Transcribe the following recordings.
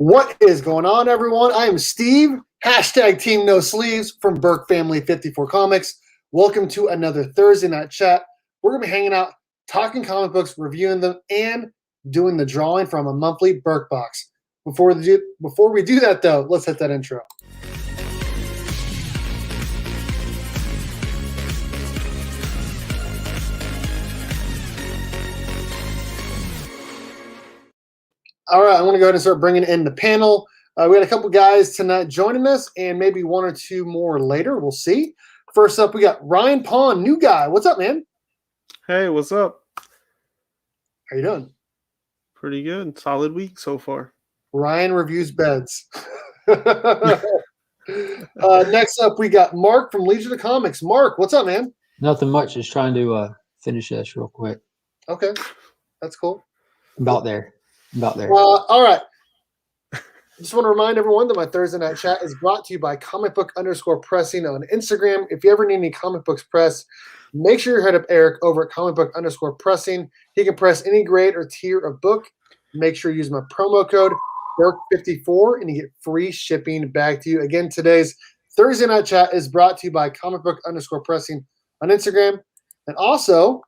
What is going on, everyone? I am Steve, hashtag Team No Sleeves from Berk Family 54 Comics. Welcome to another Thursday night chat. We're going to be hanging out, talking comic books, reviewing them, and doing the drawing from a monthly Birkbox. Before we do that, though, let's hit that intro. All right, I'm going to go ahead and start bringing in the panel. We had a couple guys tonight joining us, and maybe one or two more later. We'll see. First up, we got Ryan Pond, new guy. What's up, man? Hey, what's up? How you doing? Pretty good. Solid week so far. Ryan reviews beds. Next up, we got Mark from Legion of Comics. Mark, what's up, man? Nothing much. Just trying to finish this real quick. Okay, that's cool. About there. All right. Just want to remind everyone that my Thursday night chat is brought to you by comicbook_pressing on Instagram. If you ever need any comic books press, make sure you head up Eric over at comicbook_pressing. He can press any grade or tier of book. Make sure you use my promo code BERK54 and you get free shipping back to you. Again, today's Thursday night chat is brought to you by comicbook_pressing on Instagram. And also,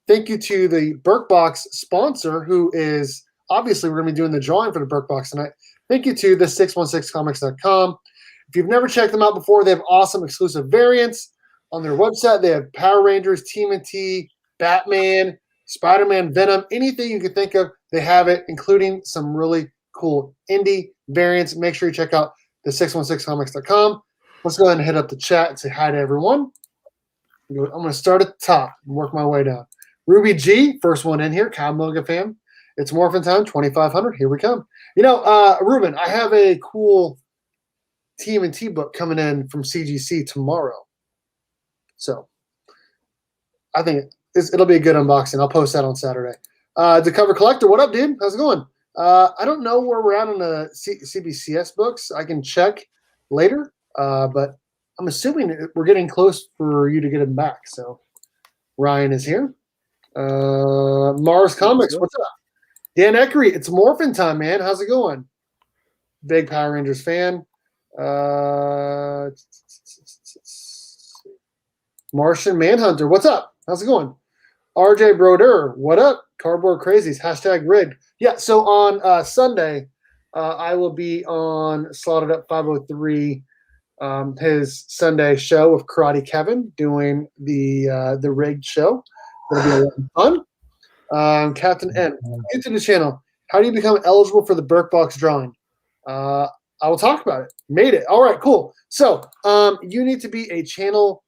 thank you to the Birkbox sponsor, who is obviously we're going to be doing the drawing for the Birkbox tonight. Thank you to the616comics.com. If you've never checked them out before, they have awesome exclusive variants on their website. They have Power Rangers, TMNT, Batman, Spider-Man, Venom, anything you can think of, they have it, including some really cool indie variants. Make sure you check out the616comics.com. Let's go ahead and hit up the chat and say hi to everyone. I'm going to start at the top and work my way down. Ruby G, first one in here, Cowabunga fam. It's Morphin time, 2,500. Here we come. You know, Ruben, I have a cool TMNT book coming in from CGC tomorrow. So I think it'll be a good unboxing. I'll post that on Saturday. The Cover Collector, what up, dude? How's it going? I don't know where we're at on the CBCS books. I can check later, but I'm assuming we're getting close for you to get them back. So Ryan is here. Mars Comics, what's up? Dan Eckery, it's Morphin time, man. How's it going? Big Power Rangers fan. Martian Manhunter, what's up? How's it going? RJ Broder, what up? Cardboard Crazies, hashtag rigged. Yeah, so on Sunday, I will be on Slotted Up 503, his Sunday show with Karate Kevin, doing the rigged show. It'll be a lot of fun. Captain N, get to the channel. How do you become eligible for the Birkbox drawing? I will talk about it. Made it. All right, cool. So you need to be a channel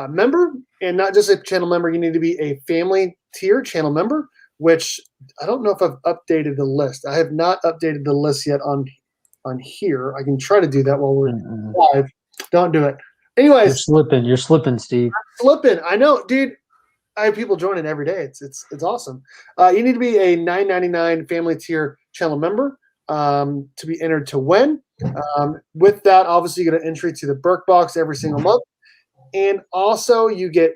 member, and not just a channel member. You need to be a family tier channel member, which I don't know if I've updated the list. I have not updated the list yet on here. I can try to do that while we're live. Don't do it. Anyways. You're slipping, Steve. I'm slipping. I know, dude. I have people joining every day. It's awesome. You need to be a $9.99 family tier channel member to be entered to win. With that, obviously, you get an entry to the Birkbox every single month. And also, you get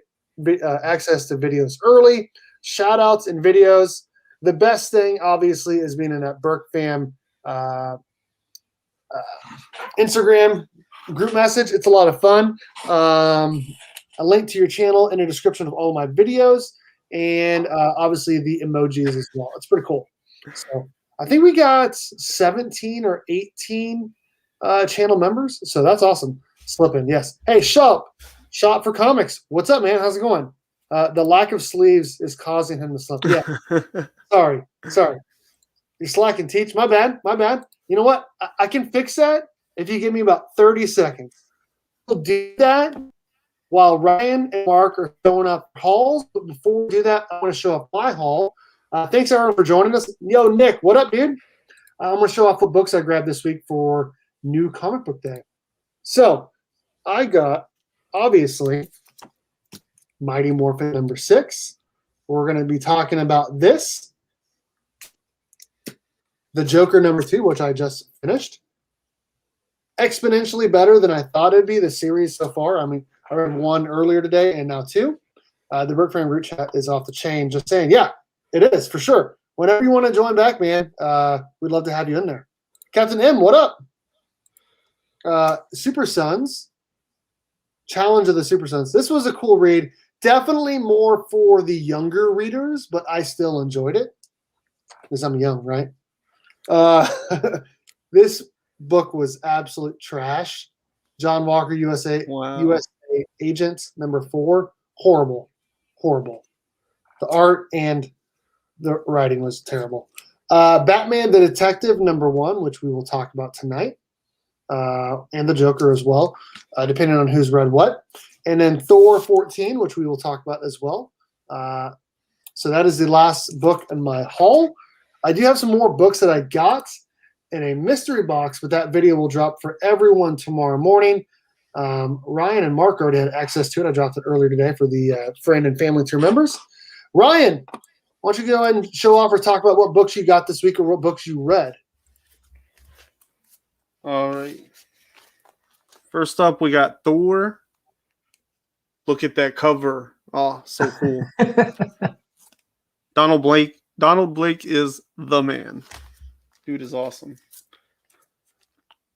access to videos early, shout-outs and videos. The best thing, obviously, is being in that BerkFam Instagram group message. It's a lot of fun. A link to your channel in the description of all my videos, and obviously the emojis as well. It's pretty cool. So I think we got 17 or 18 channel members, so that's awesome. Slipping, yes. Hey, Shop for Comics. What's up, man? How's it going? The lack of sleeves is causing him to slip. Yeah. Sorry. You're slacking, Teach. My bad. You know what? I can fix that if you give me about 30 seconds. We'll do that while Ryan and Mark are showing up hauls. But before we do that, I want to show off my haul. Thanks, everyone, for joining us. Yo, Nick, what up, dude? I'm going to show off what books I grabbed this week for New Comic Book Day. So I got, obviously, Mighty Morphin number 6. We're going to be talking about this. The Joker number 2, which I just finished. Exponentially better than I thought it'd be, the series so far. I mean, I read 1 earlier today and now 2. The Berkfam group chat is off the chain. Just saying, yeah, it is for sure. Whenever you want to join back, man, we'd love to have you in there. Captain M, what up? Super Sons. Challenge of the Super Sons. This was a cool read. Definitely more for the younger readers, but I still enjoyed it because I'm young, right? This book was absolute trash. John Walker, USA Agent, number 4. Horrible. The art and the writing was terrible. Batman the Detective, number 1, which we will talk about tonight. And the Joker as well, depending on who's read what. And then Thor 14, which we will talk about as well. So that is the last book in my haul. I do have some more books that I got in a mystery box, but that video will drop for everyone tomorrow morning. Ryan and Mark already had access to it. I dropped it earlier today for the friend and family tier members. Ryan, why don't you go ahead and show off or talk about what books you got this week or what books you read? All right. First up, we got Thor. Look at that cover. Oh, so cool. Donald Blake is the man. Dude is awesome.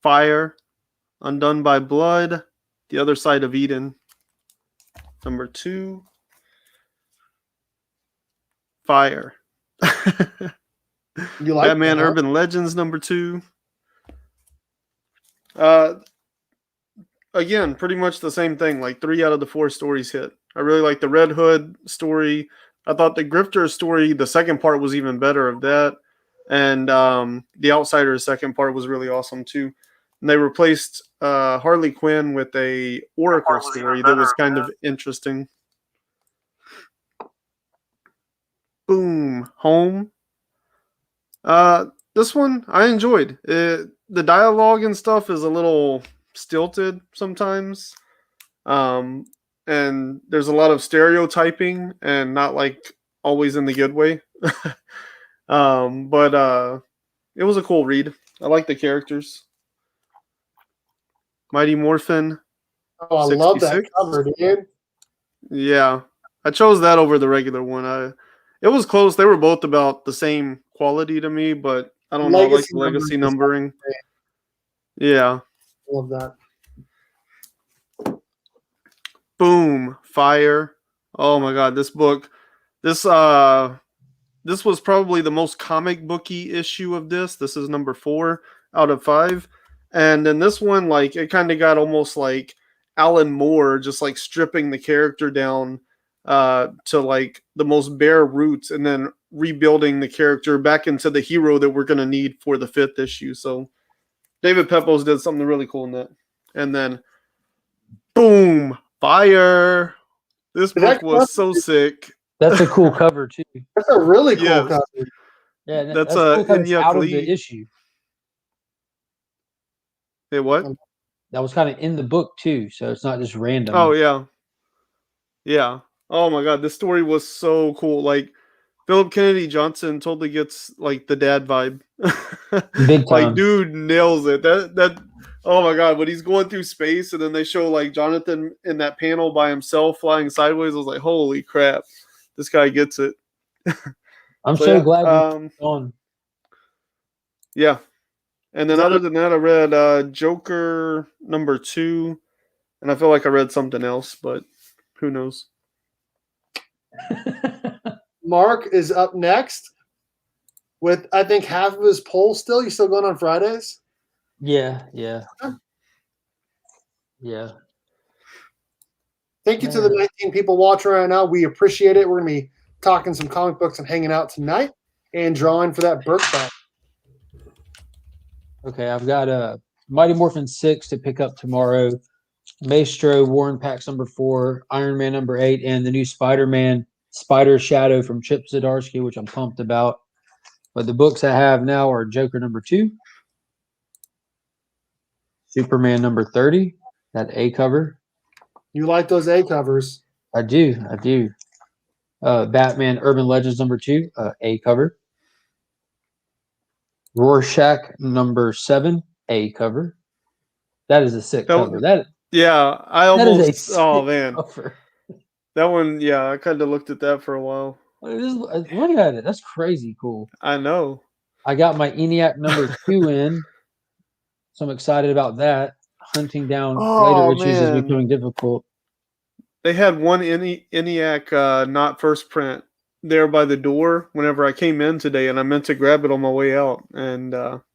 Fire. Undone by Blood. The Other Side of Eden. Number 2. Fire. You like Batman that, huh? Urban Legends number 2. Again, pretty much the same thing. Like 3 out of the 4 stories hit. I really like the Red Hood story. I thought the Grifter story, the second part was even better of that. And the Outsider's second part was really awesome too. And they replaced Harley Quinn with a Oracle story that was kind of interesting. Boom. Home. This one I enjoyed. The dialogue and stuff is a little stilted sometimes. And there's a lot of stereotyping and not like always in the good way. But it was a cool read. I like the characters. Mighty Morphin. Oh, I love that cover, dude. Yeah. I chose that over the regular one. It was close. They were both about the same quality to me, but I don't know, I like the legacy numbering. Yeah. Love that. Boom. Fire. Oh my god, this book. This was probably the most comic booky issue of this. This is number 4 out of 5. And then this one, like, it kind of got almost like Alan Moore, just like stripping the character down to like the most bare roots and then rebuilding the character back into the hero that we're going to need for the 5th issue. So David Pepose did something really cool in that. And then boom, fire. This book was so sick. That's a cool cover too. That's a really cool cover. Yeah, that's cool out of Lee. the issue. Hey, what? That was kind of in the book too, so it's not just random. Oh yeah. Yeah. Oh my god, this story was so cool. Like Philip Kennedy Johnson totally gets like the dad vibe. Big time. Like dude nails it. That oh my god, when he's going through space and then they show like Jonathan in that panel by himself flying sideways, I was like, holy crap, this guy gets it. I'm so glad we're on. Yeah. And then other than that, I read Joker number 2, and I feel like I read something else, but who knows? Mark is up next with, I think, half of his poll still. You still going on Fridays? Yeah. Huh? Yeah. Thank you to the 19 people watching right now. We appreciate it. We're going to be talking some comic books and hanging out tonight and drawing for that Birkbox. Okay, I've got Mighty Morphin 6 to pick up tomorrow. Maestro Warren Packs number 4, Iron Man number 8, and the new Spider-Man Spider Shadow from Chip Zdarsky, which I'm pumped about. But the books I have now are Joker number 2, Superman number 30, that A cover. You like those A covers? I do. Batman Urban Legends number 2, A cover. Rorschach number 7, A cover. That is a sick cover. Yeah, I almost. Oh man, cover. That one. Yeah, I kind of looked at that for a while. Look at it. That's crazy cool. I know. I got my ENIAC number 2 in. So I'm excited about that. Hunting down Oh, later issues is man. becoming difficult. They had one ENIAC not first print there by the door whenever I came in today, and I meant to grab it on my way out, and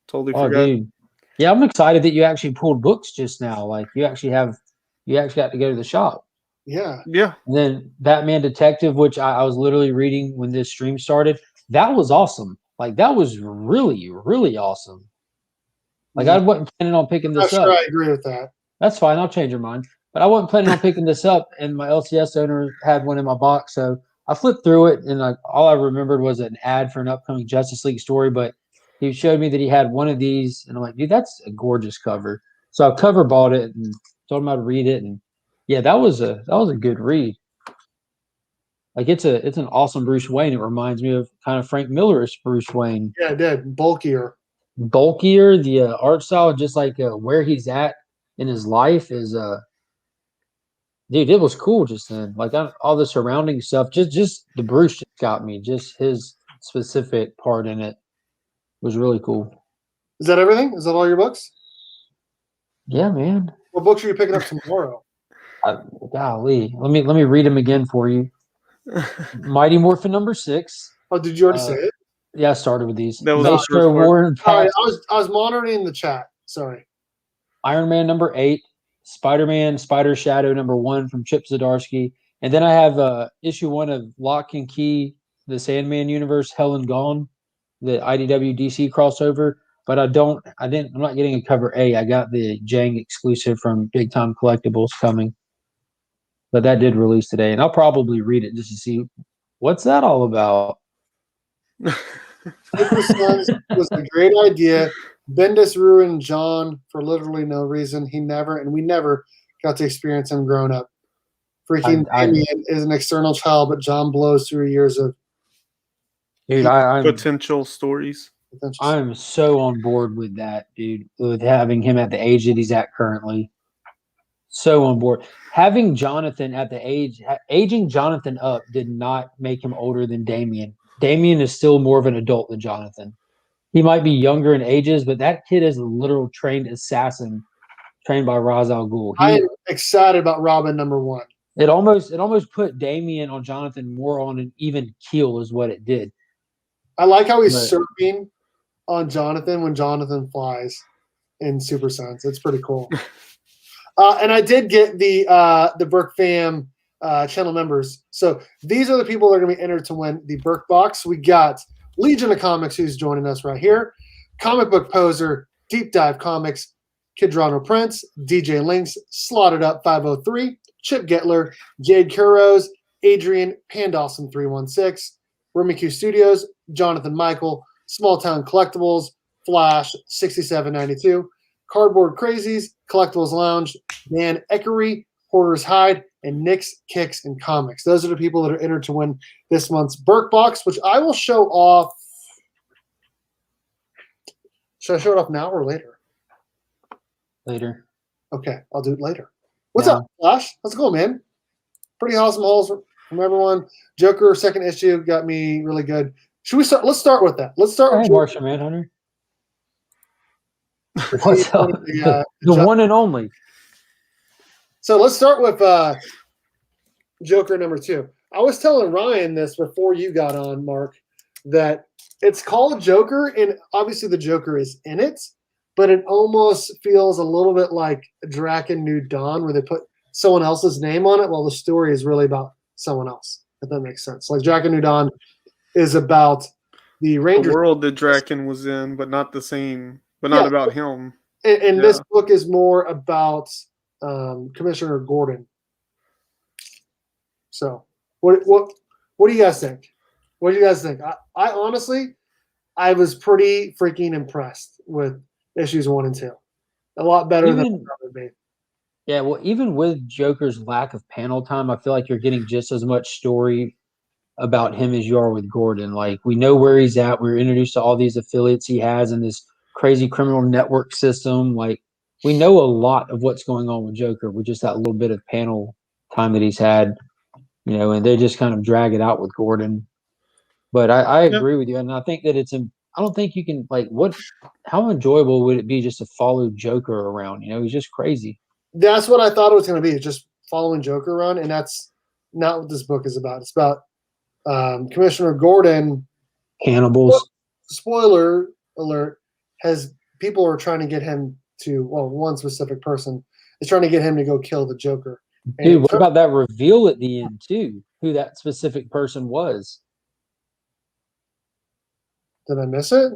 totally Oh, forgot. dude. Yeah, I'm excited that you actually pulled books just now. Like you actually got to go to the shop. Yeah. Yeah. And then Batman Detective, which I was literally reading when this stream started. That was awesome. Like that was really, really awesome. Like I wasn't planning on picking I'm not this sure up. I agree with that. That's fine. I'll change your mind. But I wasn't planning on picking this up, and my LCS owner had one in my box, so I flipped through it, and all I remembered was an ad for an upcoming Justice League story. But he showed me that he had one of these, and I'm like, dude, that's a gorgeous cover. So I cover bought it and told him how to read it, and yeah, that was a good read. Like it's an awesome Bruce Wayne. It reminds me of kind of Frank Miller's Bruce Wayne. Yeah, it did. Bulkier. Bulkier, the art style, just like where he's at in his life is dude, it was cool just then. Like all the surrounding stuff, just the Bruce just got me. Just his specific part in it was really cool. Is that everything? Is that all your books? Yeah, man. What books are you picking up tomorrow? Golly, let me read them again for you. Mighty Morphin number 6. Oh, did you already say it? Yeah, I started with these. That was the Maestro first part. Warren Sorry, Pax, I was monitoring the chat. Sorry. Iron Man number 8, Spider-Man Spider Shadow number 1 from Chip Zdarsky, and then I have issue 1 of Lock and Key, the Sandman universe, Hell and Gone, the IDW DC crossover. But I'm not getting a cover A. I got the Jang exclusive from Big Time Collectibles coming. But that did release today, and I'll probably read it just to see what's that all about. Super Sons was a great idea. Bendis ruined John for literally no reason. We never got to experience him growing up. Freaking Damien is an external child, but John blows through years of potential stories. I'm so on board with that, dude, with having him at the age that he's at currently. So on board. Having Jonathan at the aging Jonathan up did not make him older than Damien. Damien is still more of an adult than Jonathan. He might be younger in ages, but that kid is a literal trained assassin trained by Ra's al Ghul. I am excited about Robin number 1. It almost put Damien on Jonathan more on an even keel is what it did. I like how he's surfing on Jonathan when Jonathan flies in Super Sons. It's pretty cool. And I did get the Berkfam channel members. So these are the people that are going to be entered to win the Birkbox. We got Legion of Comics, who's joining us right here. Comic Book Poser, Deep Dive Comics, Kidrano Prince, DJ Links, Slotted Up 503, Chip Getler, Jade Kuros, Adrian Pandawson 316, Rumikyu Studios, Jonathan Michael, Small Town Collectibles, Flash 6792, Cardboard Crazies, Collectibles Lounge, Dan Eckery, Hoarder's Hide, and Nick's Kicks and Comics. Those are the people that are entered to win this month's Birkbox, which I will show off. Should I show it off now or later? Later. Okay, I'll do it later. What's up, Flash? How's it going, man? Pretty awesome hauls from everyone. Joker second issue got me really good. Should we start? Let's start with that. Let's start with Martian Manhunter. What's up? The one and only. So let's start with Joker number 2. I was telling Ryan this before you got on, Mark, that it's called Joker, and obviously the Joker is in it, but it almost feels a little bit like Draken New Dawn, where they put someone else's name on it while the story is really about someone else, if that makes sense. Like Draken New Dawn is about the Rangers. The world that Draken was in, but not the same, but not about him. And this book is more about Commissioner Gordon. So, what do you guys think? What do you guys think? I honestly, I was pretty freaking impressed with issues 1 and 2. A lot better than I thought it would be. Yeah, well, even with Joker's lack of panel time, I feel like you're getting just as much story about him as you are with Gordon. Like, we know where he's at. We're introduced to all these affiliates he has in this crazy criminal network system. Like, we know a lot of what's going on with Joker with just that little bit of panel time that he's had, and they just kind of drag it out with Gordon. But I agree with you, and I think that it's I don't think you can how enjoyable would it be just to follow Joker around? He's just crazy. That's what I thought it was going to be, just following Joker around, and that's not what this book is about. It's about Commissioner Gordon. Cannibals. Spoiler alert, people are trying to get him to, one specific person is trying to get him to go kill the Joker. Dude, what about that reveal at the end too? Who that specific person was? Did I miss it?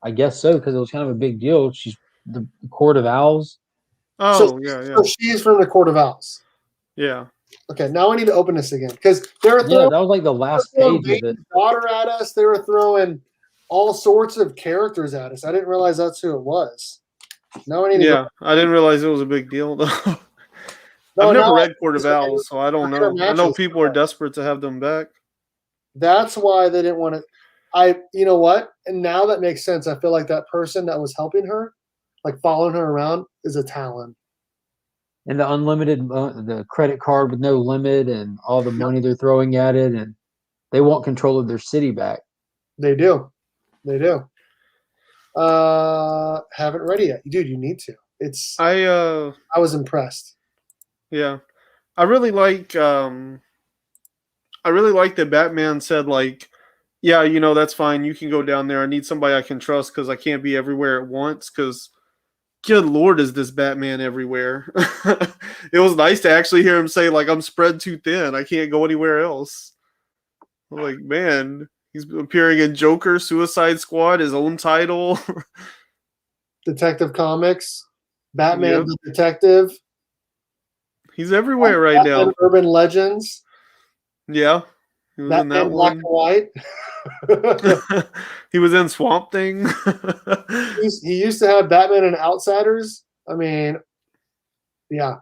I guess so, because it was kind of a big deal. She's the Court of Owls. Oh, yeah. So she's from the Court of Owls. Yeah. Okay, now I need to open this again because they were that was like the last page of it. Daughter at us. They were throwing all sorts of characters at us. I didn't realize that's who it was. Now I need to. Yeah, I didn't realize it was a big deal though. I've never read Court of Owls, so I don't know. I know people are desperate to have them back. That's why they didn't want to. You know what? And now that makes sense. I feel like that person that was helping her, like following her around, is a Talon. And the unlimited, the credit card with no limit, and all the money they're throwing at it, and they want control of their city back. They do. Haven't read it yet, dude. You need to. I was impressed. Yeah, I really like that Batman said, like, yeah, that's fine. You can go down there. I need somebody I can trust because I can't be everywhere at once. Because, good Lord, is this Batman everywhere? It was nice to actually hear him say, like, I'm spread too thin. I can't go anywhere else. I'm like, man, he's appearing in Joker, Suicide Squad, his own title. Detective Comics, Batman the Detective. He's everywhere right now. Urban Legends. Yeah. He was Batman in that Black one. and White. He was in Swamp Thing. He used to have Batman and Outsiders. I mean, yeah.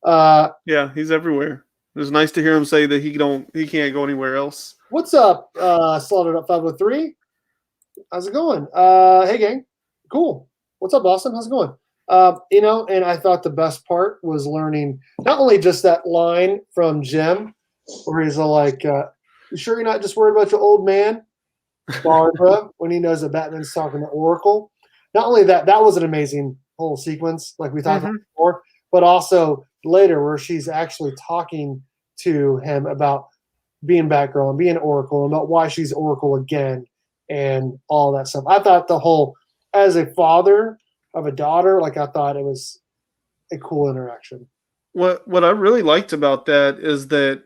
Yeah, he's everywhere. It was nice to hear him say that he can't go anywhere else. What's up, Slaughtered Up 503? How's it going? Hey gang. Cool. What's up, Boston? How's it going? And I thought the best part was learning not only just that line from Jim, where he's like, you sure you're not just worried about your old man, Barbara, when he knows that Batman's talking to Oracle. Not only that was an amazing whole sequence, like we talked about before, but also later where she's actually talking to him about being Batgirl and being Oracle and about why she's Oracle again and all that stuff. I thought the whole, as a father of a daughter, like I thought it was a cool interaction. What I really liked about that is that,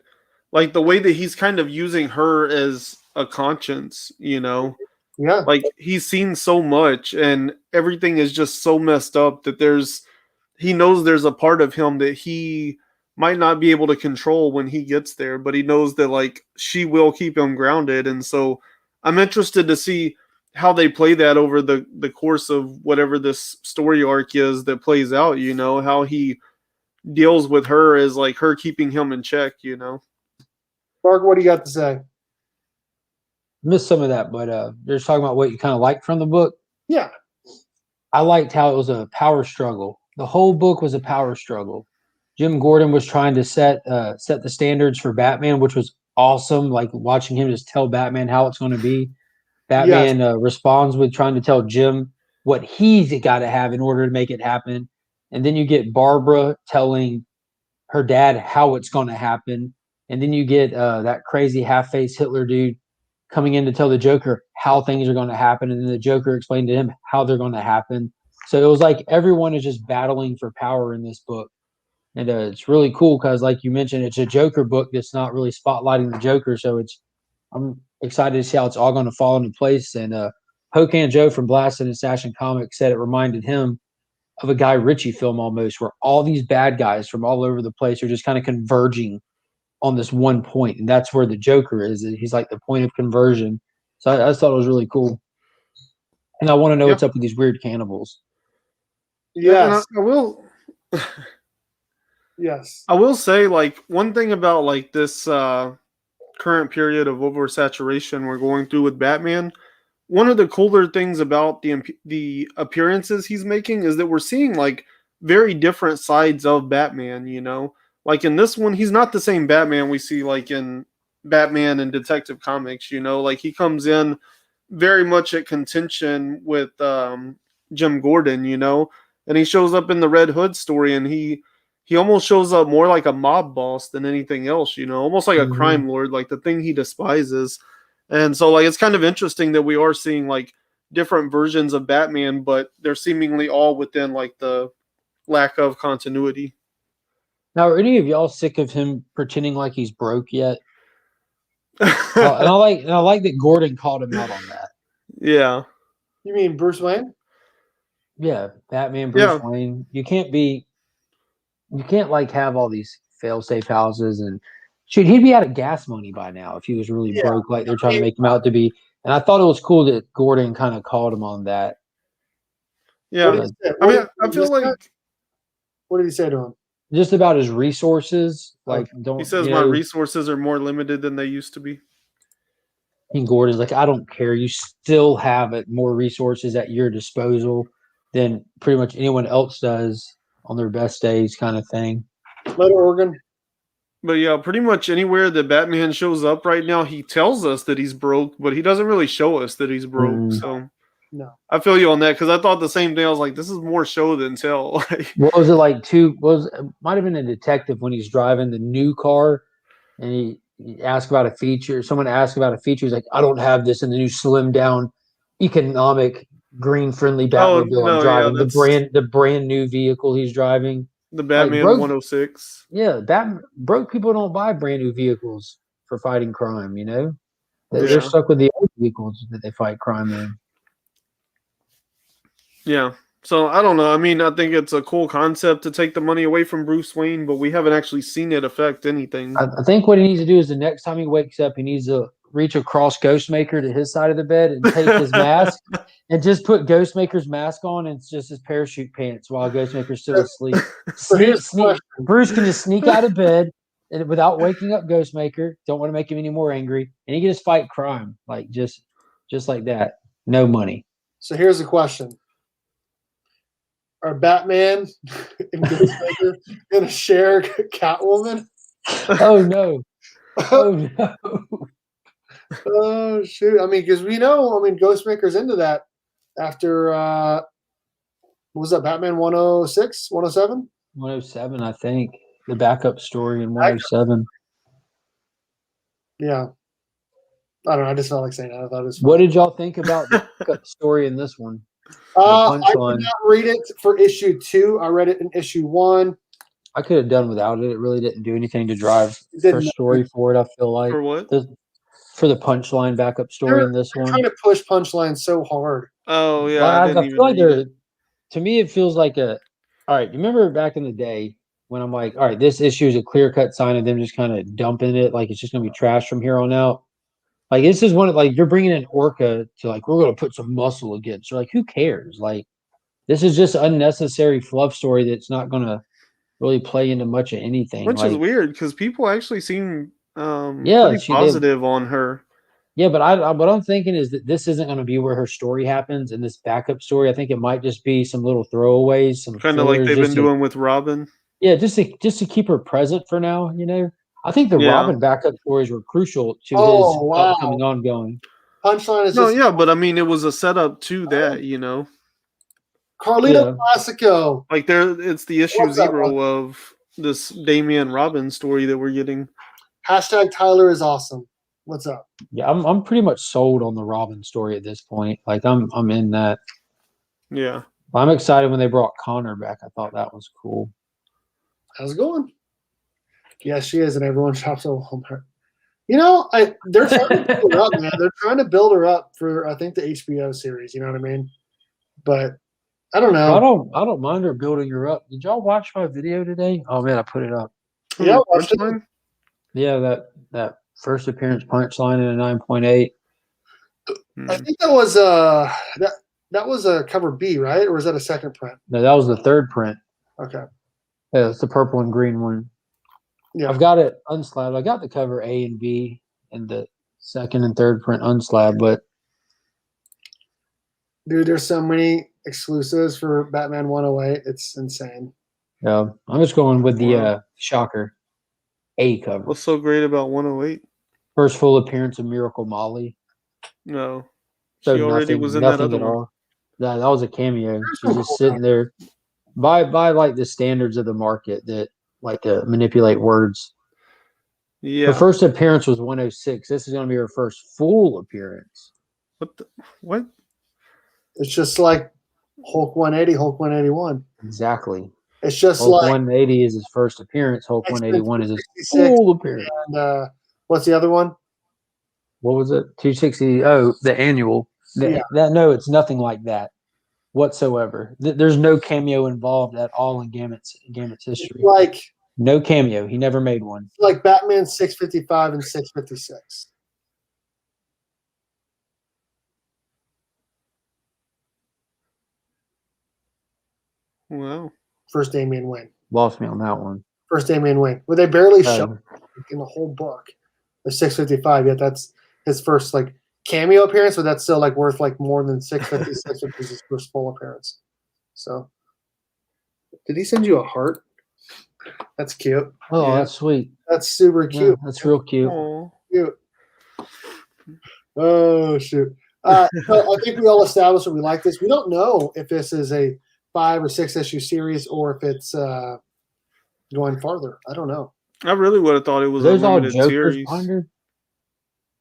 like, the way that he's kind of using her as a conscience, Yeah. Like, he's seen so much and everything is just so messed up that he knows there's a part of him that he might not be able to control when he gets there, but he knows that, like, she will keep him grounded. And so I'm interested to see how they play that over the course of whatever this story arc is that plays out, how he deals with her as, like, her keeping him in check, Berk, what do you got to say? Missed some of that, but they're just talking about what you kind of liked from the book. Yeah. I liked how it was a power struggle. The whole book was a power struggle. Jim Gordon was trying to set the standards for Batman, which was awesome. Like watching him just tell Batman how it's going to be. Batman responds with trying to tell Jim what he's got to have in order to make it happen. And then you get Barbara telling her dad how it's going to happen. And then you get that crazy half-faced Hitler dude coming in to tell the Joker how things are going to happen. And then the Joker explained to him how they're going to happen. So it was like everyone is just battling for power in this book. And it's really cool because, like you mentioned, it's a Joker book that's not really spotlighting the Joker. So I'm excited to see how it's all going to fall into place. And Hokan Joe from Blasted and Stash and Comics said it reminded him of a Guy Ritchie film almost, where all these bad guys from all over the place are just kind of converging on this one point. And that's where the Joker is. He's like the point of conversion. So I thought it was really cool. And I want to know what's up with these weird cannibals. Yes. I will. Yes. I will say, like, one thing about, like, this current period of oversaturation we're going through with Batman, one of the cooler things about the appearances he's making is that we're seeing, like, very different sides of Batman, Like, in this one, he's not the same Batman we see, like, in Batman and Detective Comics, Like, he comes in very much at contention with Jim Gordon, you know, and he shows up in the Red Hood story, and he almost shows up more like a mob boss than anything else, you know, almost like a crime lord, like the thing he despises. And so, like, it's kind of interesting that we are seeing like different versions of Batman, but they're seemingly all within like the lack of continuity. Now, are any of y'all sick of him pretending like he's broke yet? And I like that Gordon called him out on that. Yeah. You mean Bruce Wayne? Yeah, Batman, Bruce Wayne. You can't like have all these fail-safe houses, and shoot, he'd be out of gas money by now if he was really broke, like they're trying to make him out to be. And I thought it was cool that Gordon kind of called him on that. Yeah, I feel like. What did he say to him? Just about his resources, like don't. He says my resources are more limited than they used to be. And Gordon's like, I don't care. You still have more resources at your disposal than pretty much anyone else does on their best days, kind of thing. Letter Organ. But yeah, pretty much anywhere that Batman shows up right now, he tells us that he's broke, but he doesn't really show us that he's broke. So no, I feel you on that, because I thought the same thing. I was like, this is more show than tell. What was it like? Might have been a detective when he's driving the new car, and he asked about a feature. Someone asked about a feature. He's like, I don't have this in the new slim down, economic, green friendly Batmobile I'm driving. The brand new vehicle he's driving. The Batman 106. Yeah, broke people don't buy brand new vehicles for fighting crime, you know? They're stuck with the old vehicles that they fight crime in. Yeah. So I don't know. I mean, I think it's a cool concept to take the money away from Bruce Wayne, but we haven't actually seen it affect anything. I think what he needs to do is the next time he wakes up, he needs to reach across Ghostmaker to his side of the bed and take his mask and just put Ghostmaker's mask on, and it's just his parachute pants while Ghostmaker's still asleep. Bruce can just sneak out of bed and without waking up Ghostmaker. Don't want to make him any more angry, and he can just fight crime like just like that. No money. So here's the question: are Batman and Ghostmaker gonna share Catwoman? Oh no! Oh no! Oh shoot! I mean, because we know, Ghostmaker's into that after what was that? Batman 106, 107? 107, I think. The backup story in 107. Yeah. I don't know. I just felt like saying that. I thought it was funny. What did y'all think about the backup story in this one? I did not read it for issue 2. I read it in issue 1. I could have done without it. It really didn't do anything to drive the story forward, I feel like. For what? For the Punchline backup story in this one. They're trying to push Punchline so hard. Oh, yeah. Well, I feel like to me, it feels like all right, you remember back in the day when I'm like, all right, this issue is a clear-cut sign of them just kind of dumping it, like it's just going to be trash from here on out. Like, this is one of, like, you're bringing in Orca to, like, we're going to put some muscle against. So, like, who cares? Like, this is just unnecessary fluff story that's not going to really play into much of anything. Which is weird, because people actually seem pretty positive on her. Yeah, but what I'm thinking is that this isn't going to be where her story happens in this backup story. I think it might just be some little throwaways, some kind of like they've been doing with Robin. Yeah, just to keep her present for now, you know. I think the Robin backup stories were crucial to his upcoming ongoing. Punchline is but I mean, it was a setup to that, you know. Carlito Classico. Like it's the issue 0 of this Damian Robin story that we're getting. Hashtag Tyler is awesome. What's up? Yeah, I'm pretty much sold on the Robin story at this point. Like I'm in that. Yeah. I'm excited when they brought Connor back. I thought that was cool. How's it going? Yes, she is, and everyone shops on her. You know, they're trying to build her up, man. They're trying to build her up for, I think, the HBO series. You know what I mean? But I don't know. I don't mind her building her up. Did y'all watch my video today? Oh man, I put it up. Yeah, I watched it. Yeah, that first appearance Punchline in a 9.8. I think that was that was a cover B, right? Or was that a second print? No, that was the third print. Okay. Yeah, it's the purple and green one. Yeah. I've got it unslabbed. I got the cover A and B in the second and third print unslabbed, but dude, there's so many exclusives for Batman 108. It's insane. Yeah, I'm just going with the Shocker A cover. What's so great about 108? First full appearance of Miracle Molly. No. She already was in that nothing other at one. all. That was a cameo. There's She's some just cool sitting there by like the standards of the market that like to manipulate words. Yeah. Her first appearance was 106. This is going to be her first full appearance. What? It's just like Hulk 180, Hulk 181. Exactly. It's just Hulk like 180 is his first appearance. Hulk X-Men 181 is his 266 full appearance. and what's the other one? What was it? 260. Oh, the annual. Yeah. No, it's nothing like that whatsoever. There's no cameo involved at all in Gamut's history. Like No cameo. He never made one. Batman 655 and 656. Wow. First Damian Wayne. Lost me on that one. First Damian Wayne. Well, they barely Oh. show in the whole book. The 655, yet that's his first like cameo appearance, but that's still like worth like more than 656, which was his first full appearance. So, did he send you a heart? That's cute. Oh, Yeah. that's sweet. That's super Yeah, cute. that's real cute. Aw. Cute. Oh shoot. So I think we all established that we like this. We don't know if this is a 5 or 6 issue series or if it's going farther. I don't know. I really would have thought it was Those a all limited Jokers series. binder?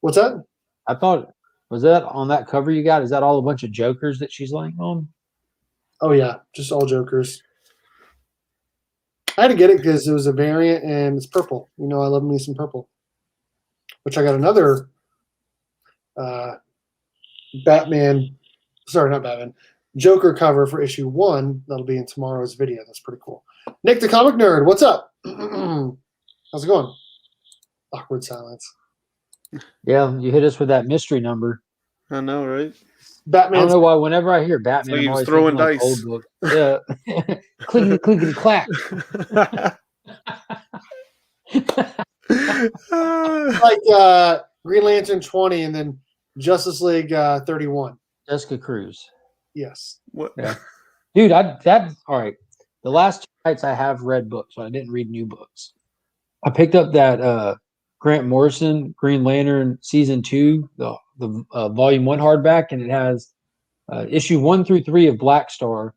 What's that? I thought, was that on that cover you got? Is that all a bunch of Jokers that she's laying on? Oh yeah, just all Jokers. I had to get it because it was a variant and it's purple. You know, I love me some purple. Which I got another Joker cover for issue 1. That'll be in tomorrow's video. That's pretty cool. Nick the Comic Nerd, what's up? How's it going? Awkward silence. Yeah, you hit us with that mystery number. I know, right? I Batman. don't know why. Whenever I hear Batman, like he I'm was always throwing thinking like dice. old book. Yeah, clickety clickety clack. Like Green Lantern 20 and then Justice League 31. Jessica Cruz. Yes. What? Yeah. Dude, all right. The last 2 nights I have read books, so I didn't read new books. I picked up that Grant Morrison Green Lantern season 2, the volume 1 hardback, and it has issue 1 through 3 of Black Star,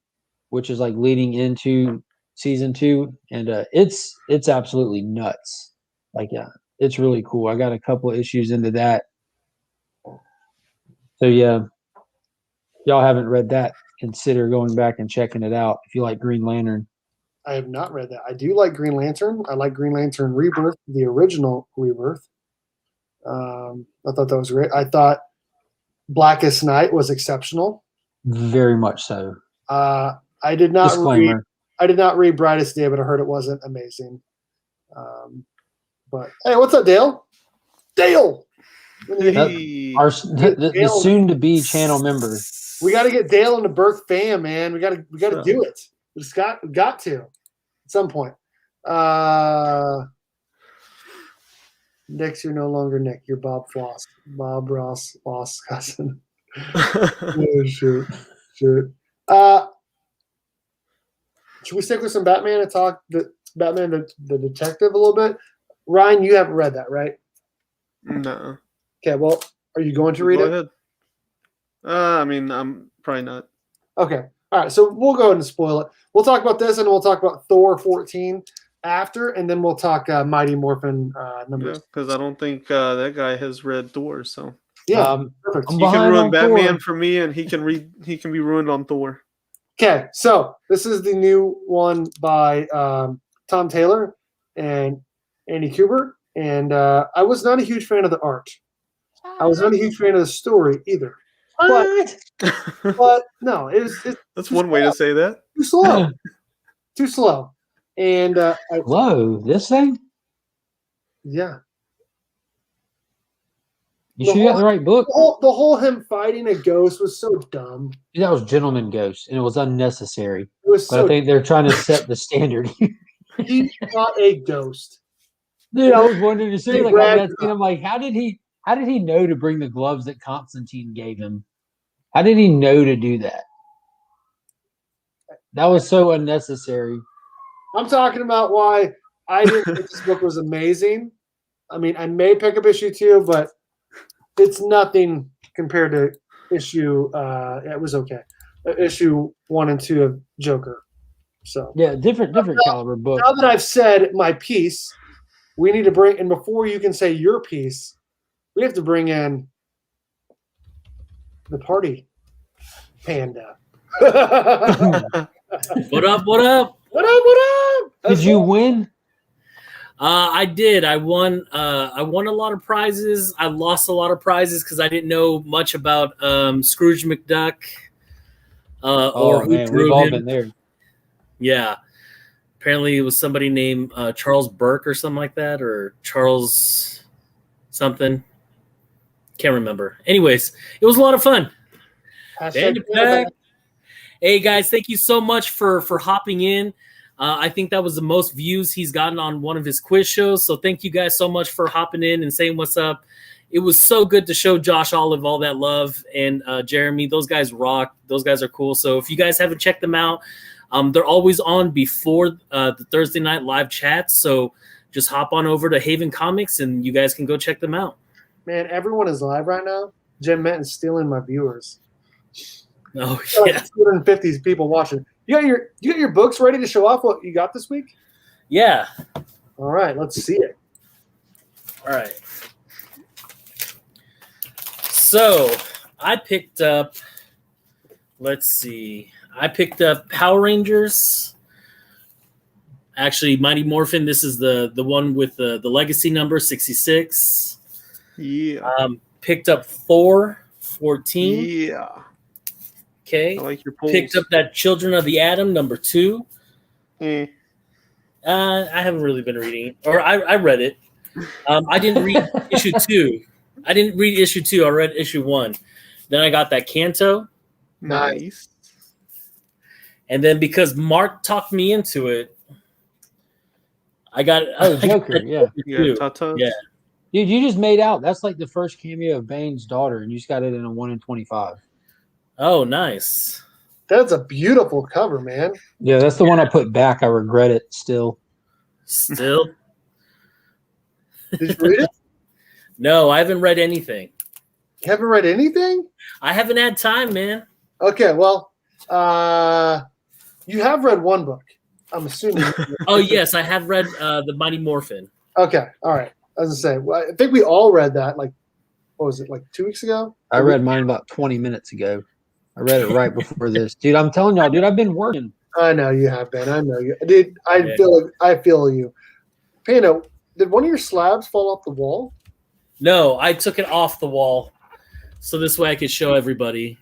which is like leading into season 2, and it's absolutely nuts. Like, yeah, it's really cool. I got a couple of issues into that. So yeah, y'all haven't read that, consider going back and checking it out if you like Green Lantern. I have not read that. I do like Green Lantern. I like Green Lantern Rebirth, the original Rebirth. I thought that was great. I thought Blackest Night was exceptional. Very much so. I did not Disclaimer. read Brightest Day, but I heard it wasn't amazing. But hey, what's up, Dale? Dale, Hey. The soon to be channel member. we got to get Dale into berkfam, man. We got to do it. We just got to at some point. Nick, you're no longer Nick. You're Bob Floss. Bob Ross Floss cousin. Oh, shoot. Should we stick with some Batman and talk Batman the detective a little bit? Ryan, you haven't read that, right? No. Okay, well, are you going to read Go it? ahead. I mean, I'm probably not. Okay. All right, so we'll go ahead and spoil it. We'll talk about this, and we'll talk about Thor 14 after, and then we'll talk Mighty Morphin numbers. Because I don't think that guy has read Thor. So Yeah, perfect. I'm you can behind ruin on Batman Thor. for me, and he can be ruined on Thor. Okay, so this is the new one by Tom Taylor and Andy Kubert, and I was not a huge fan of the art. I was not a huge fan of the story either. But no, it's That's one way to say that. too slow. Too slow. And Whoa, this thing? yeah. You sure you got the right book? The whole him fighting a ghost was so dumb. That was Gentleman Ghost, and it was unnecessary. It was But I so think they're trying to set the standard. he fought a ghost. Dude, I was wondering to see, They like, grabbed on that scene, I'm like, how did he know to bring the gloves that Constantine gave him? How did he know to do that? That was so unnecessary. I'm talking about why I didn't think this book was amazing. I mean, I may pick up issue 2, but it's nothing compared to issue. It was okay. Issue 1 and 2 of Joker. So Yeah, different caliber book. now that I've said my piece, we need to bring, and before you can say your piece, we have to bring in the party panda. What up? What up? What up? What up? Did you win? I did. I won. I won a lot of prizes. I lost a lot of prizes because I didn't know much about Scrooge McDuck. Or who man, drew we've all him. been there. Yeah. Apparently, it was somebody named Charles Berk or something like that, or Charles something. Can't remember. Anyways, it was a lot of fun. Hashtag Back. Hey guys, thank you so much for hopping in. I think that was the most views he's gotten on one of his quiz shows. So thank you guys so much for hopping in and saying what's up. It was so good to show Josh Olive all that love, and Jeremy. Those guys rock. Those guys are cool. So if you guys haven't checked them out, they're always on before the Thursday night live chats. So just hop on over to Haven Comics and you guys can go check them out. Man, everyone is live right now. Jim Menton's stealing my viewers. Oh Like yeah, 250 people watching. You got your books ready to show off what you got this week? yeah. All right, let's see it. All right. So I picked up. Let's see. I picked up Power Rangers. Actually, Mighty Morphin. This is the one with the legacy number 66. Yeah. Picked up Thor 14. Yeah. Okay. I like your polls. Picked up that Children of the Atom number 2. Eh. I haven't really been reading it, or I read it. I didn't read issue 2. I didn't read issue 2. I read issue 1. Then I got that Kanto. Nice. And then because Mark talked me into it, I got Joker, yeah. Yeah, Tata. Yeah. Dude, you just made out. That's like the first cameo of Bane's daughter, and you just got it in a 1 in 25. Oh, nice. That's a beautiful cover, man. Yeah, that's the one I put back. I regret it still. Still? Did you read it? No, I haven't read anything. You haven't read anything? I haven't had time, man. Okay, well, you have read one book. I'm assuming. Oh, yes, I have read The Mighty Morphin. Okay, all right. I was gonna say, well, I think we all read that. Like, what was it? Like 2 weeks ago? I read mine about 20 minutes ago. I read it right before this. Dude, I'm telling y'all, dude, I've been working. I know you have been. I know you, dude. I Yeah. feel you. Pano, did one of your slabs fall off the wall? No, I took it off the wall so this way I could show everybody.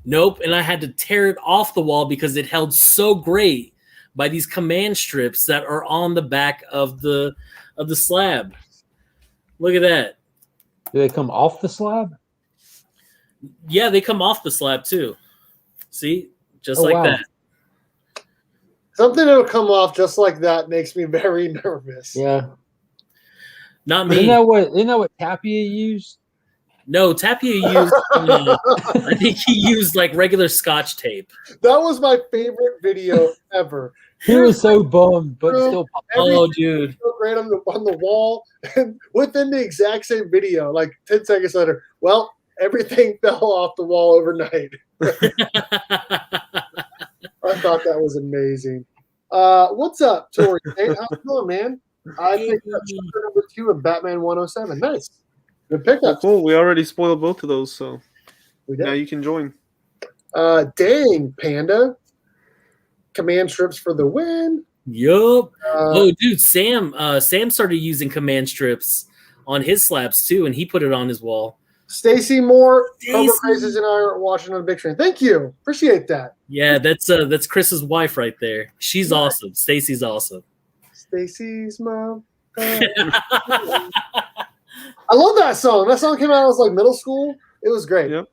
Nope, and I had to tear it off the wall because it held so great by these command strips that are on the back of the slab. Look at that. Do they come off the slab? Yeah, they come off the slab too. See? Just Oh, like wow. that. Something that'll come off just like that makes me very nervous. Yeah. Not me. Isn't that what Tapia used? No, Tapia used I think he used like regular Scotch tape. That was my favorite video ever. He was so bummed, but still. Oh, dude. So great on the wall, and within the exact same video, like 10 seconds later, well, everything fell off the wall overnight. I thought that was amazing. What's up, Tori? Hey, how's it going, man? I picked up chapter number 2 of Batman 107. Nice. Good pickup. Cool. We already spoiled both of those, so We now did. you can join. Dang, Panda. Command strips for the win. Yup. Oh, dude, Sam started using command strips on his slabs too, and he put it on his wall. Stacy Moore, Cobra Stacey. Crazes, and I are watching on the big screen. Thank you. Appreciate that. Yeah, that's Chris's wife right there. She's awesome. Stacy's awesome. Stacy's mom. I love that song. That song came out when I was like middle school. It was great. Yep.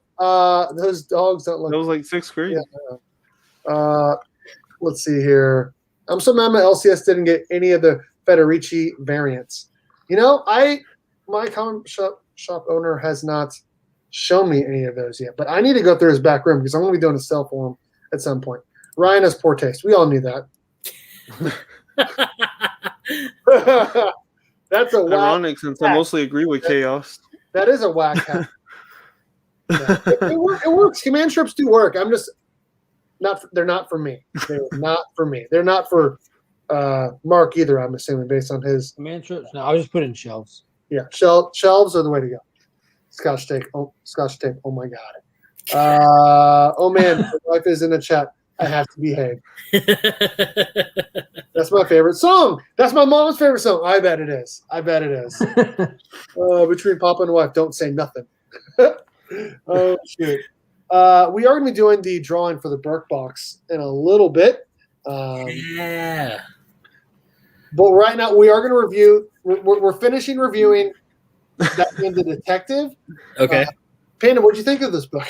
Those dogs don't look. That was like 6th grade. Yeah. Let's see here. I'm so mad my LCS didn't get any of the Federici variants. You know, my comic shop owner has not shown me any of those yet, but I need to go through his back room because I'm going to be doing a sale for him at some point. Ryan has poor taste. We all knew that. That's a whack. Ironic, since I mostly agree with Chaos. That is a whack hat. Yeah. It works. Command strips do work. I'm just they're not for me. They're not for me. They're not for Mark either, I'm assuming, based on his Command strips? No, I'll just put it in shelves. yeah. Shelves are the way to go. Scotch tape. Oh my god. Oh man, my wife is in the chat. I have to behave. That's my favorite song. That's my mom's favorite song. I bet it is. Between Papa and wife, don't say nothing. Oh shoot. We are going to be doing the drawing for the Birkbox in a little bit. Yeah. But right now we are going to review. We're finishing reviewing Batman the Detective. Okay. Panda, what'd you think of this book?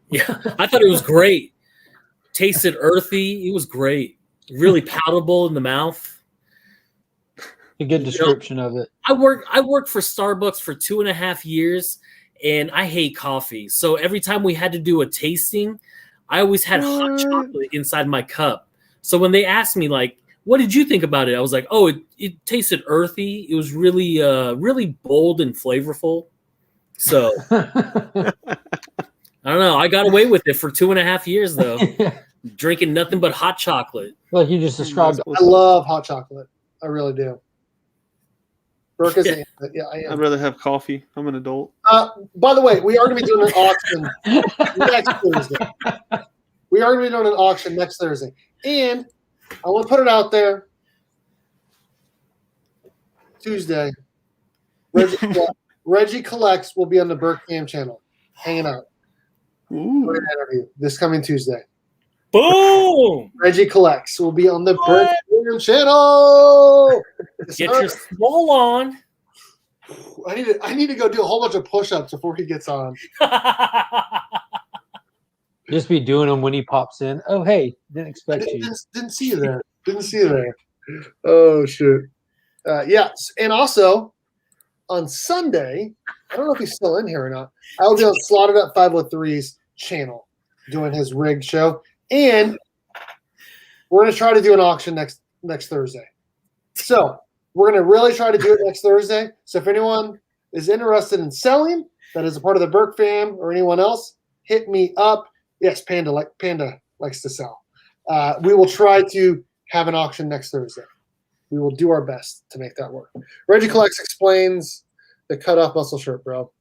Yeah, I thought it was great. Tasted earthy. It was great. Really palatable in the mouth. A good description of it. I worked for Starbucks for 2.5 years, and I hate coffee. So every time we had to do a tasting, I always had hot chocolate inside my cup. So when they asked me, like, what did you think about it? I was like, oh, it tasted earthy. It was really, really bold and flavorful. So I don't know. I got away with it for 2.5 years, though. Drinking nothing but hot chocolate. Like you just described. I love hot chocolate. I really do. Burke is yeah, I am. I'd rather have coffee. I'm an adult. By the way, we are going to be doing an auction next Thursday. We are going to be doing an auction next Thursday. And I want to put it out there. Tuesday, Reggie Collects will be on the Berkfam channel, hanging out. Ooh. For an interview this coming Tuesday. Boom! Reggie Collects will be on the Berkfam channel. Get your small on. I need to go do a whole bunch of push-ups before he gets on. Just be doing them when he pops in. Oh, hey, didn't expect you. Didn't see you there. Didn't see you there. Oh, shoot. Yes, and also on Sunday, I don't know if he's still in here or not, I will be on Slaughtered Up 503's channel doing his rigged show. And we're going to try to do an auction next Thursday. So we're going to really try to do it next Thursday. So if anyone is interested in selling, that is a part of the Berk fam or anyone else, hit me up. Yes, Panda likes to sell. We will try to have an auction next Thursday. We will do our best to make that work. Reggie Collects explains the cut-off muscle shirt, bro.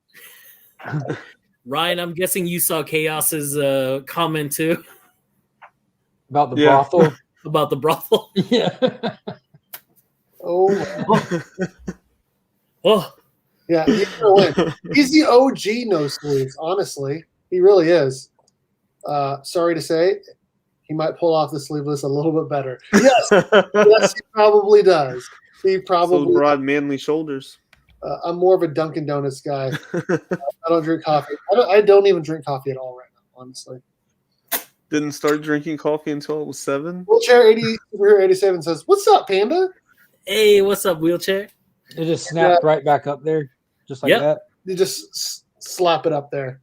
Ryan, I'm guessing you saw Chaos's comment too About the brothel. about the brothel. Yeah. Oh. Oh, Yeah, he's gonna win. He's the OG no sleeves, honestly. He really is. Sorry to say, he might pull off the sleeveless a little bit better. Yes, yes, he probably does. He So probably. broad, manly shoulders. I'm more of a Dunkin' Donuts guy. I don't drink coffee. I don't even drink coffee at all right now, honestly. Didn't start drinking coffee until I was 7. Wheelchair 80 Superhero 87 says, "What's up, Panda?" hey, what's up, wheelchair? It just snapped right back up there, just like that. You just slap it up there.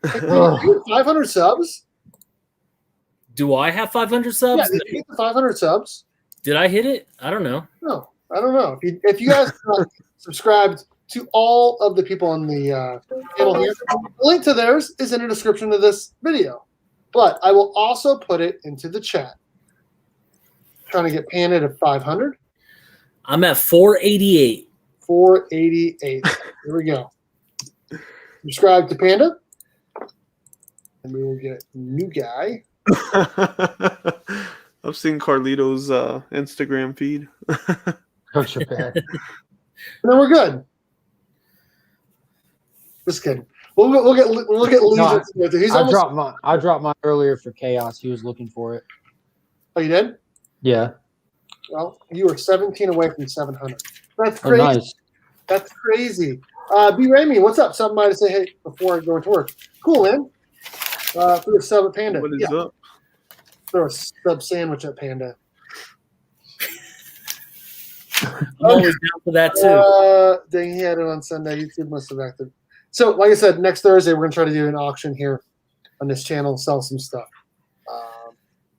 Like, you get 500 subs. Do I have 500 subs? Yeah, did you get the 500 subs? Did I hit it? I don't know. No, I don't know. If you guys subscribed to all of the people on the channel here, the link to theirs is in the description of this video. But I will also put it into the chat. Trying to get Panda to 500. I'm at 488. 488. Here we go. Subscribe to Panda. And we will get a new guy. I've seen Carlito's Instagram feed. Coach your pack. And then we're good. Just kidding. We'll get Leisure. I dropped mine earlier for Chaos. He was looking for it. Oh, you did? Yeah. Well, you were 17 away from 700. That's Oh, crazy. nice. That's crazy. B. Ramey, what's up? Something I to say hey before I go into work. Cool, man. Throw a sub at Panda. What is up? Throw a sub sandwich at Panda. I'm always down for that too. Dang, he had it on Sunday. YouTube must have acted. So, like I said, next Thursday we're going to try to do an auction here on this channel, sell some stuff.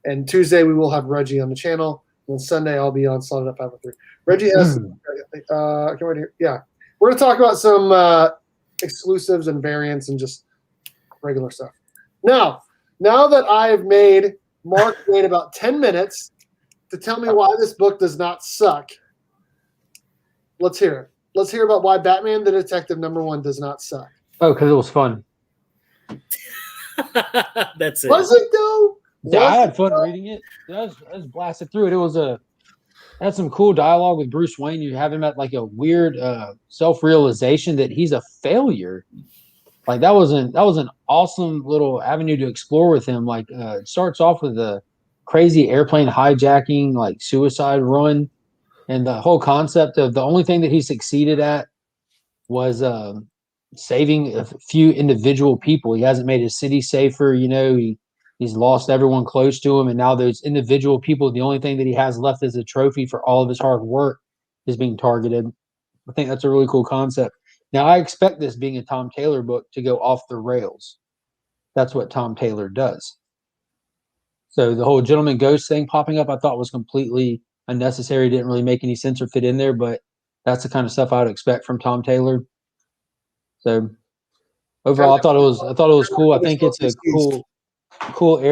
And Tuesday we will have Reggie on the channel. And Sunday I'll be on Slaughtered Up 503. Reggie has, I can't wait to hear. Yeah, we're going to talk about some exclusives and variants and just regular stuff. Now that I've made Mark wait about 10 minutes to tell me why this book does not suck, let's hear it. Let's hear about why Batman the Detective #1 does not suck. Oh, because it was fun. That's it. Was it though? Yeah, I Was had it, fun though? reading it. I was blasted through it. It had some cool dialogue with Bruce Wayne. You have him at like a weird self-realization that he's a failure. Like that was an awesome little avenue to explore with him. Like it starts off with a crazy airplane hijacking, like suicide run, and the whole concept of the only thing that he succeeded at was saving a few individual people. He hasn't made his city safer. He's lost everyone close to him, and now those individual people, the only thing that he has left as a trophy for all of his hard work, is being targeted. I think that's a really cool concept. Now, I expect this being a Tom Taylor book to go off the rails. That's what Tom Taylor does. So the whole Gentleman Ghost thing popping up, I thought was completely unnecessary. Didn't really make any sense or fit in there, but that's the kind of stuff I would expect from Tom Taylor. So overall, I thought it was cool. I think it's a cool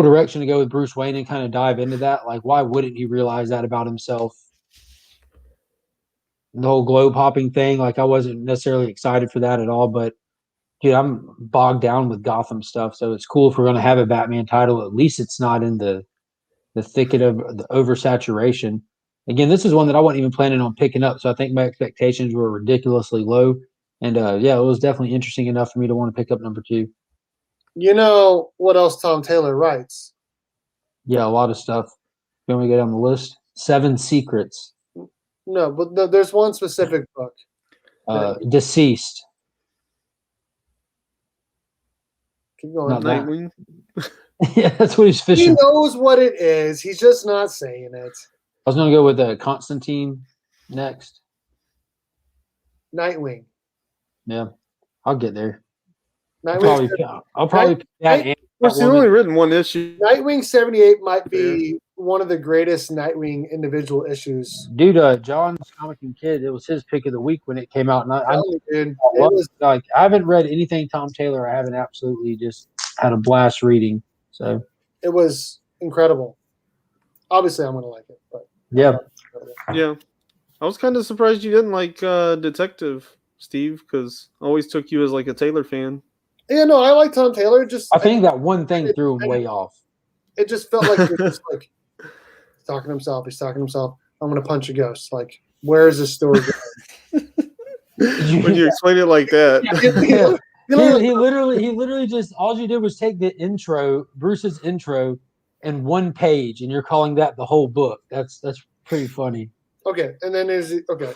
direction to go with Bruce Wayne and kind of dive into that. Like, why wouldn't he realize that about himself? The whole globe hopping thing, like I wasn't necessarily excited for that at all, but dude, I'm bogged down with Gotham stuff, so it's cool if we're going to have a Batman title. At least it's not in the thicket of the oversaturation. Again, this is one that I wasn't even planning on picking up, so I think my expectations were ridiculously low. And yeah, it was definitely interesting enough for me to want to pick up #2. You know what else Tom Taylor writes? Yeah, a lot of stuff. You want me to get on the list? 7 Secrets. No, but there's one specific book. Deceased. Keep going. Not that. Nightwing. Yeah, that's what he's He fishing. knows what it is. He's just not saying it. I was going to go with Constantine next. Nightwing. Yeah, I'll get there. Nightwing. I'll probably pick that. And Well, she's only written one issue. Nightwing 78 might be one of the greatest Nightwing individual issues. Dude, John's Comic and Kid, it was his pick of the week when it came out. And I Dude, I haven't read anything Tom Taylor. I haven't absolutely just had a blast reading. So it was incredible. Obviously, I'm going to like it. But yeah. Yeah. I was kind of surprised you didn't like Detective, Steve, because I always took you as like a Taylor fan. Yeah, no, I like Tom Taylor. I think that one thing threw him way off. It just felt like he's talking to himself. He's talking to himself. I'm going to punch a ghost. Like, where is this story going? When you explain it like that. He literally just, all you did was take the intro, Bruce's intro, and 1 page, and you're calling that the whole book. That's pretty funny. Okay, and then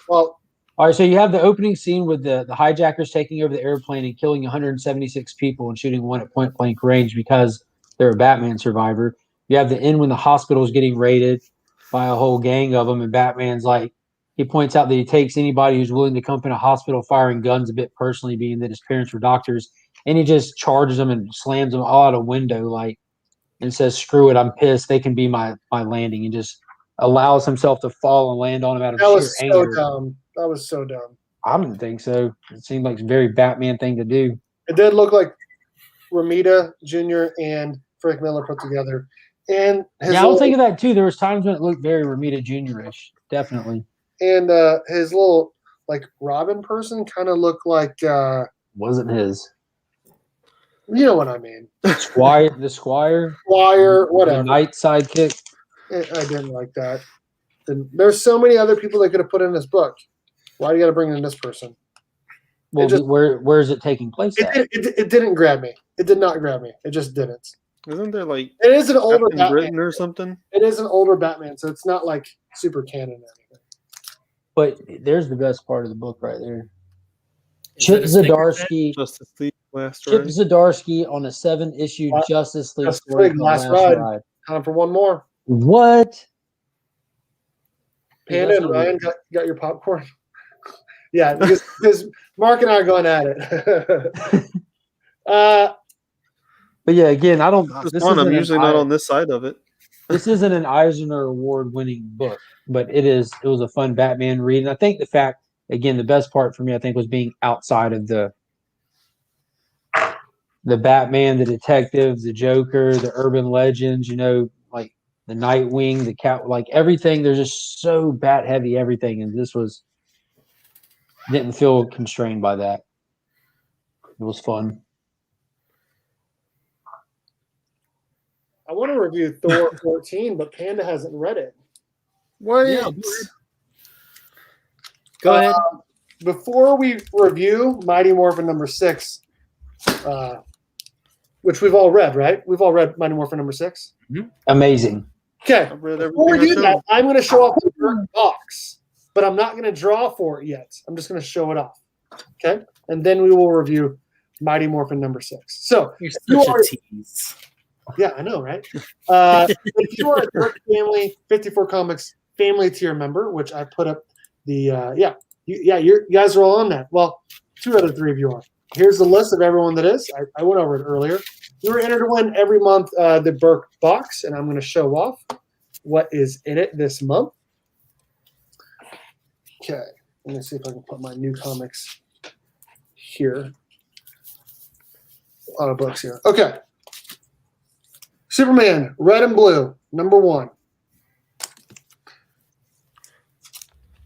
well, all right, so you have the opening scene with the hijackers taking over the airplane and killing 176 people and shooting one at point blank range because they're a Batman survivor. You have the end when the hospital is getting raided by a whole gang of them, and Batman's like, he points out that he takes anybody who's willing to come in a hospital firing guns a bit personally, being that his parents were doctors, and he just charges them and slams them all out a window, like, and says, "Screw it, I'm pissed. They can be my landing," and just allows himself to fall and land on him out of sheer anger. That was so dumb. I didn't think so. It seemed like a very Batman thing to do. It did look like Romita Jr. and Frank Miller put together. And I was thinking that too. There was times when it looked very Romita Jr.-ish, definitely. And his little like Robin person kind of looked like wasn't his. You know what I mean? The Squire, whatever. The Knight sidekick. I didn't like that. There's so many other people they could have put in this book. Why do you got to bring in this person? Well, where is it taking place at? It didn't grab me. It did not grab me. It just didn't. Isn't there like it is an older Captain Batman Britain or something? It is an older Batman, so it's not like super canon or anything. But there's the best part of the book right there. Chip Zdarsky. Justice League last Chip ride. Zdarsky on a 7-issue Justice League story. Last ride. Time for one more. What? Panda and Ryan got your popcorn? Yeah, because Mark and I are going at it. But yeah, again, I don't. I'm usually not on this side of it. This isn't an Eisner Award winning book, but it was a fun Batman read. And I think the fact again, the best part for me, I think, was being outside of the Batman, the detective, the Joker, the urban legends, like the Nightwing, the Cat, like everything. They're just so bat heavy, everything. And this didn't feel constrained by that. It was fun. I want to review Thor 14, but Panda hasn't read it. What? Yeah, go ahead. Before we review Mighty Morphin number 6, which we've all read, right? We've all read Mighty Morphin number 6. Amazing. Okay. I've read Before we everything do that, I'm going to show off the Birkbox, but I'm not going to draw for it yet. I'm just going to show it off. Okay. And then we will review Mighty Morphin number 6. So, You're you such are- a tease. yeah, I know, right? If you are a Berk Family 54 Comics family tier member, which I put up the you guys are all on that. Well, 2 out of 3 of you are. Here's the list of everyone that is. I went over it earlier. You were entered to win every month the Birkbox, and I'm going to show off what is in it this month. Okay, let me see if I can put my new comics here. A lot of books here. Okay. Superman, red and blue, number 1.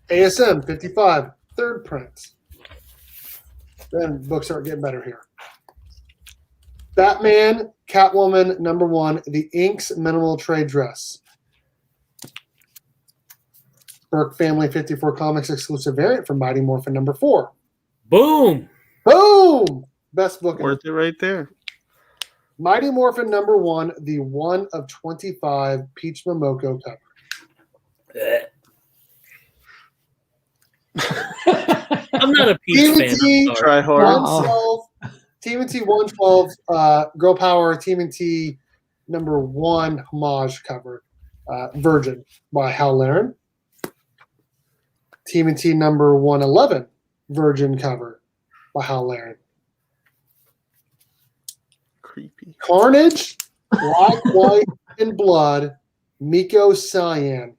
ASM 55, 3rd print. Then books are getting better here. Batman, Catwoman, number 1, the Inks minimal trade dress. Berk Family 54 Comics exclusive variant from Mighty Morphin number 4. Boom. Boom! Best book. Worth it right there. Mighty Morphin number 1, the 1 of 25 Peach Momoko cover. I'm not a Peach fan. I'm sorry. Try hard. 112, TMNT 112, Girl Power TMNT number 1 homage cover, Virgin by Hal Laren. TMNT number 111, Virgin cover by Hal Laren. Creepy. Carnage, Black, White, and Blood, Miko Cyan.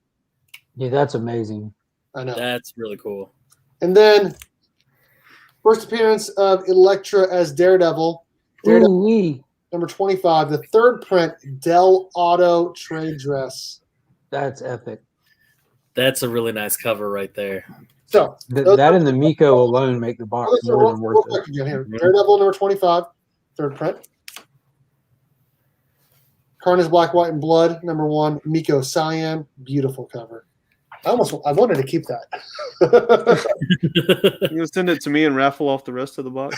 Yeah, that's amazing. I know. That's really cool. And then, first appearance of Elektra as Daredevil. Daredevil Ooh-wee. number 25, the 3rd print Del Auto trade dress. That's epic. That's a really nice cover right there. So, That and the Miko alone make the box those are more real- than real worth quick it. again here. Daredevil number 25, 3rd print. Carnage, Black, White, and Blood number 1, Miko Cyan, beautiful cover. I wanted to keep that. You can send it to me and raffle off the rest of the box.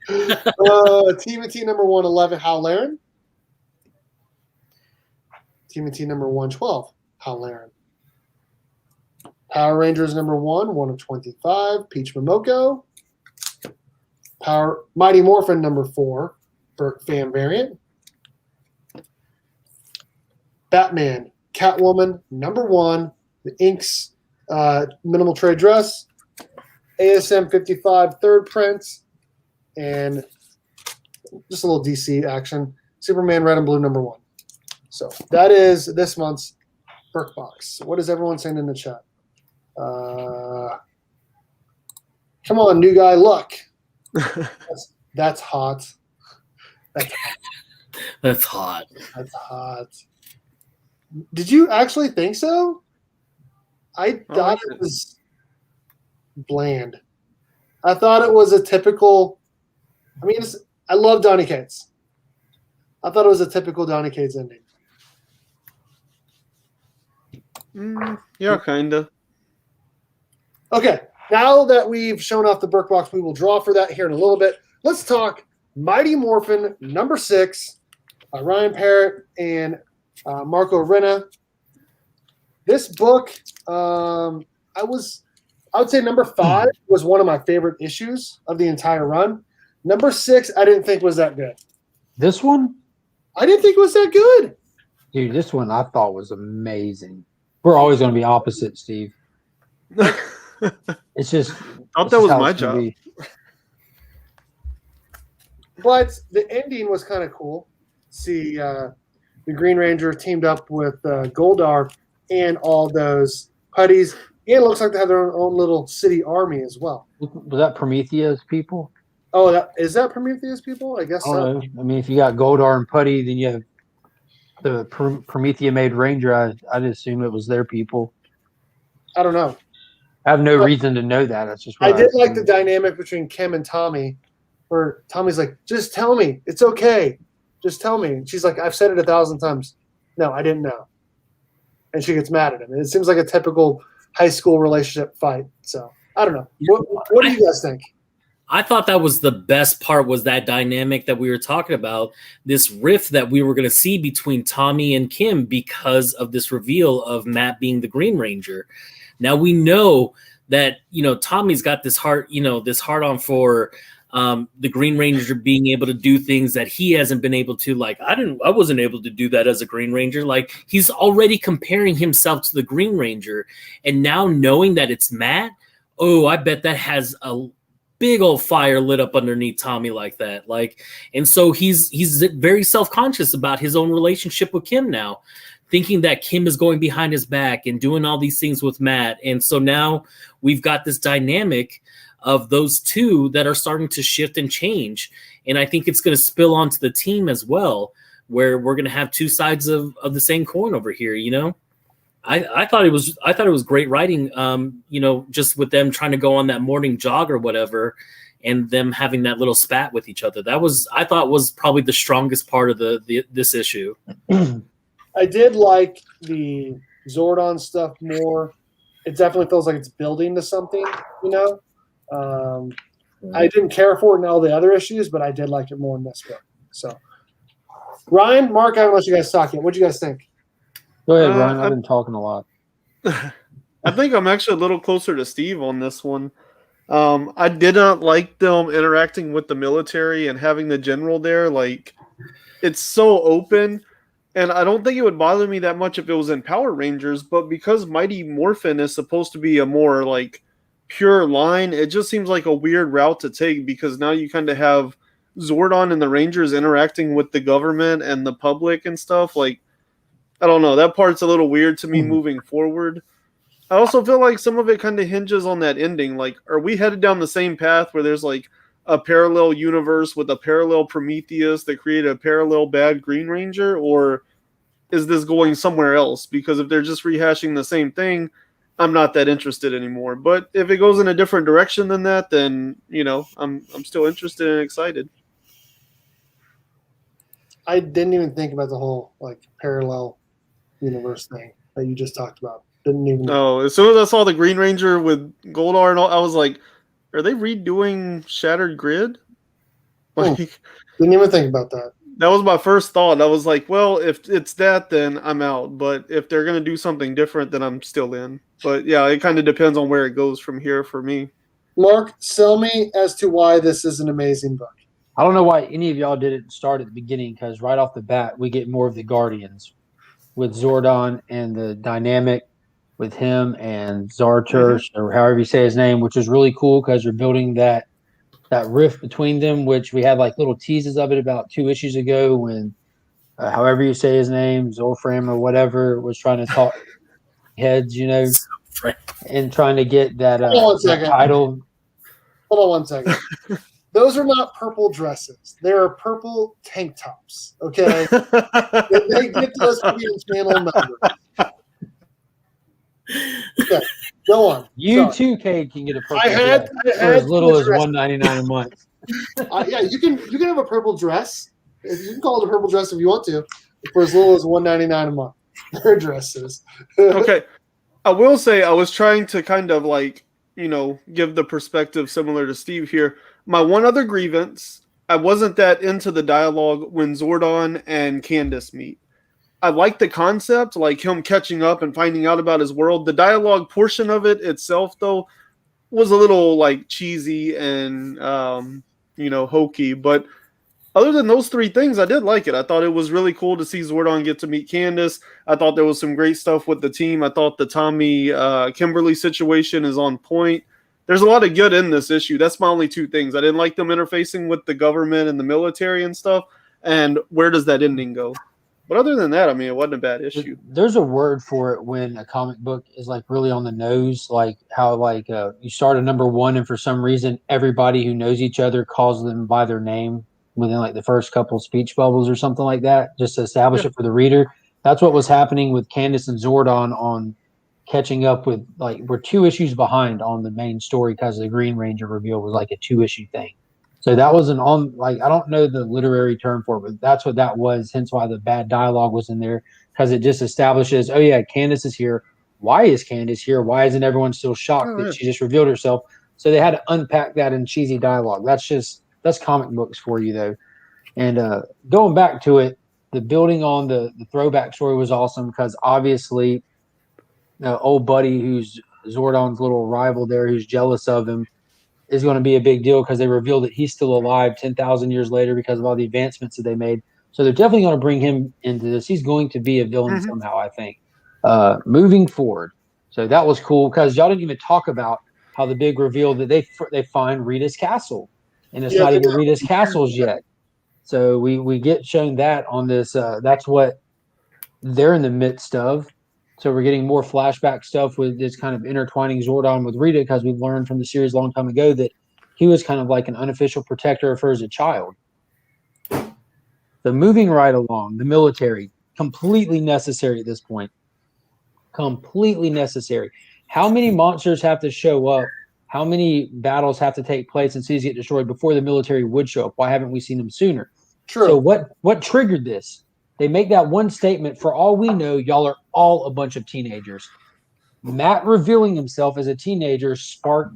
TMNT number 111, Hal Laren. TMNT number 112, Hal Laren. Power Rangers number 1 of 25, Peach Momoko. Mighty Morphin number 4, Berk fan variant. Batman, Catwoman number 1, the Inks minimal trade dress, ASM 55 3rd print, and just a little DC action. Superman red and blue number 1. So that is this month's Birkbox. What is everyone saying in the chat? Come on, new guy, look. That's hot. That's hot. That's hot. Did you actually think so? I thought it was bland. I thought it was a typical. I mean, I love Donny Cates. I thought it was a typical Donny Cates ending. Yeah, kinda. Okay, now that we've shown off the Birkbox, we will draw for that here in a little bit. Let's talk Mighty Morphin number 6, Ryan Parrott and Marco Renna. This book, I would say number 5 was one of my favorite issues of the entire run. Number 6, I didn't think was that good. This one? I didn't think it was that good. Dude, this one I thought was amazing. We're always going to be opposite, Steve. It's just. Thought that was my job. But the ending was kind of cool. See, the Green Ranger teamed up with Goldar and all those putties. And it looks like they have their own little city army as well. Was that Prometheus people? Oh, is that Prometheus people? I guess I so. don't know. I mean, if you got Goldar and Putty, then you have the Prometheus made Ranger. I'd assume it was their people. I don't know. I have no reason to know that. That's just I what did like assumed. the dynamic between Kim and Tommy, where Tommy's like, "Just tell me, it's okay. Just tell me." And she's like, "I've said it 1,000 times. No, I didn't know." And she gets mad at him. And it seems like a typical high school relationship fight. So I don't know. What do you guys think? I thought that was the best part, was that dynamic that we were talking about, this rift that we were going to see between Tommy and Kim because of this reveal of Matt being the Green Ranger. Now we know that, Tommy's got this heart on for the Green Ranger being able to do things that he hasn't been able to. Like, I wasn't able to do that as a Green Ranger. Like, he's already comparing himself to the Green Ranger. And now knowing that it's Matt, I bet that has a big old fire lit up underneath Tommy like that. And so he's very self-conscious about his own relationship with Kim now, thinking that Kim is going behind his back and doing all these things with Matt. And so now we've got this dynamic of those two that are starting to shift and change. And I think it's going to spill onto the team as well, where we're going to have two sides of the same coin over here, I thought it was great writing, just with them trying to go on that morning jog or whatever, and them having that little spat with each other. I thought was probably the strongest part of this issue. I did like the Zordon stuff more. It definitely feels like it's building to something, I didn't care for it in all the other issues, but I did like it more in this book. So, Ryan, Mark, I haven't let you guys talk yet. What do you guys think? Go ahead, Ryan. I've been talking a lot. I think I'm actually a little closer to Steve on this one. I did not like them interacting with the military and having the general there. Like, it's so open, and I don't think it would bother me that much if it was in Power Rangers, but because Mighty Morphin is supposed to be a more, pure line, it just seems like a weird route to take, because now you kind of have Zordon and the Rangers interacting with the government and the public and stuff. I don't know. That part's a little weird to me moving forward. I also feel like some of it kind of hinges on that ending. Are we headed down the same path where there's a parallel universe with a parallel Prometheus that created a parallel bad Green Ranger? Or is this going somewhere else? Because if they're just rehashing the same thing, I'm not that interested anymore. But if it goes in a different direction than that, then, I'm still interested and excited. I didn't even think about the whole parallel universe thing that you just talked about. Didn't even know. Oh, as soon as I saw the Green Ranger with Goldar and all, I was like, are they redoing Shattered Grid? Didn't even think about that. That was my first thought. I was like, well, if it's that, then I'm out. But if they're going to do something different, then I'm still in. But yeah, it kind of depends on where it goes from here for me. Mark, sell me as to why this is an amazing book. I don't know why any of y'all didn't start at the beginning, because right off the bat, we get more of the Guardians with Zordon and the dynamic with him and Zartursh, or however you say his name, which is really cool because they're building that rift between them, which we had little teases of it about 2 issues ago when, however you say his name, Zolfram or whatever, was trying to talk heads, and trying to get that title. Hold on 1 second. Those are not purple dresses. They are purple tank tops. Okay, they get us to be in channel numbers. Okay, go on. You too, Cade, can get a purple dress for as little as $1.99 a month. Yeah, you can have a purple dress. You can call it a purple dress if you want to, for as little as $1.99 a month. Their dresses. Okay, I will say I was trying to kind of give the perspective similar to Steve here. My one other grievance, I wasn't that into the dialogue when Zordon and Candace meet. I like the concept, him catching up and finding out about his world. The dialogue portion of it itself, though, was a little cheesy and hokey. But other than those 3 things, I did like it. I thought it was really cool to see Zordon get to meet Candace. I thought there was some great stuff with the team. I thought the Tommy Kimberly situation is on point. There's a lot of good in this issue. That's my only 2 things. I didn't like them interfacing with the government and the military and stuff. And where does that ending go? But other than that, I mean, it wasn't a bad issue. There's a word for it when a comic book is like really on the nose, like how like you start a number one and for some reason everybody who knows each other calls them by their name within like the first couple speech bubbles or something like that, just to establish it for the reader. That's what was happening with Candace and Zordon on catching up with, like, we're 2 issues behind on the main story because the Green Ranger reveal was like a 2-issue thing. So that was like, I don't know the literary term for it, but that's what that was. Hence why the bad dialogue was in there, because it just establishes, oh yeah, Candace is here. Why is Candace here? Why isn't everyone still shocked that she just revealed herself? So they had to unpack that in cheesy dialogue. That's comic books for you though. And going back to it, the building on the throwback story was awesome because obviously old buddy who's Zordon's little rival there, who's jealous of him, is going to be a big deal because they revealed that he's still alive 10,000 years later because of all the advancements that they made. So they're definitely going to bring him into this. He's going to be a villain somehow, I think, moving forward. So that was cool because y'all didn't even talk about how the big reveal that they find Rita's castle, and it's not even Rita's castles yet. So we get shown that on this. That's what they're in the midst of. So we're getting more flashback stuff with this kind of intertwining Zordon with Rita because we've learned from the series a long time ago that he was kind of like an unofficial protector of her as a child. So moving right along, the military, completely necessary at this point. Completely necessary. How many monsters have to show up? How many battles have to take place and cities get destroyed before the military would show up? Why haven't we seen them sooner? True. So what triggered this? They make that one statement. For all we know, y'all are all a bunch of teenagers. Matt revealing himself as a teenager sparked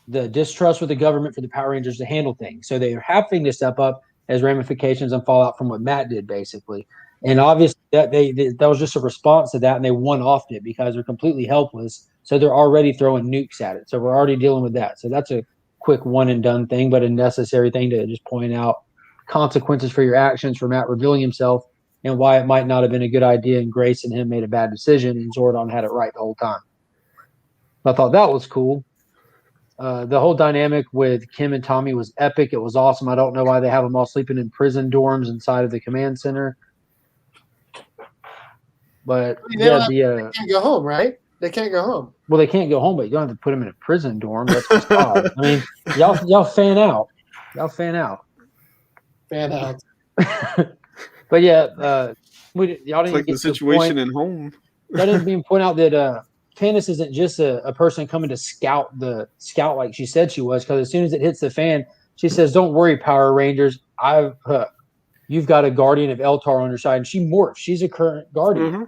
the distrust with the government for the Power Rangers to handle things. So they are having to step up as ramifications and fallout from what Matt did, basically. And obviously that was just a response to that, and they one-offed it because they're completely helpless. So they're already throwing nukes at it. So we're already dealing with that. So that's a quick one-and-done thing, but a necessary thing to just point out consequences for your actions for Matt revealing himself and why it might not have been a good idea, and Grace and him made a bad decision, and Zordon had it right the whole time. I thought that was cool. The whole dynamic with Kim and Tommy was epic. It was awesome. I don't know why they have them all sleeping in prison dorms inside of the command center. But they can't go home, right? They can't go home. Well, they can't go home, but you don't have to put them in a prison dorm. That's just odd. I mean, y'all fan out. Y'all fan out. Fan out. But yeah, y'all didn't it's like get the situation in home. That didn't even point out that Candace isn't just a person coming to scout like she said she was. Because as soon as it hits the fan, she says, "Don't worry, Power Rangers. You've got a guardian of Eltar on your side," and she morphs. She's a current guardian. Mm-hmm.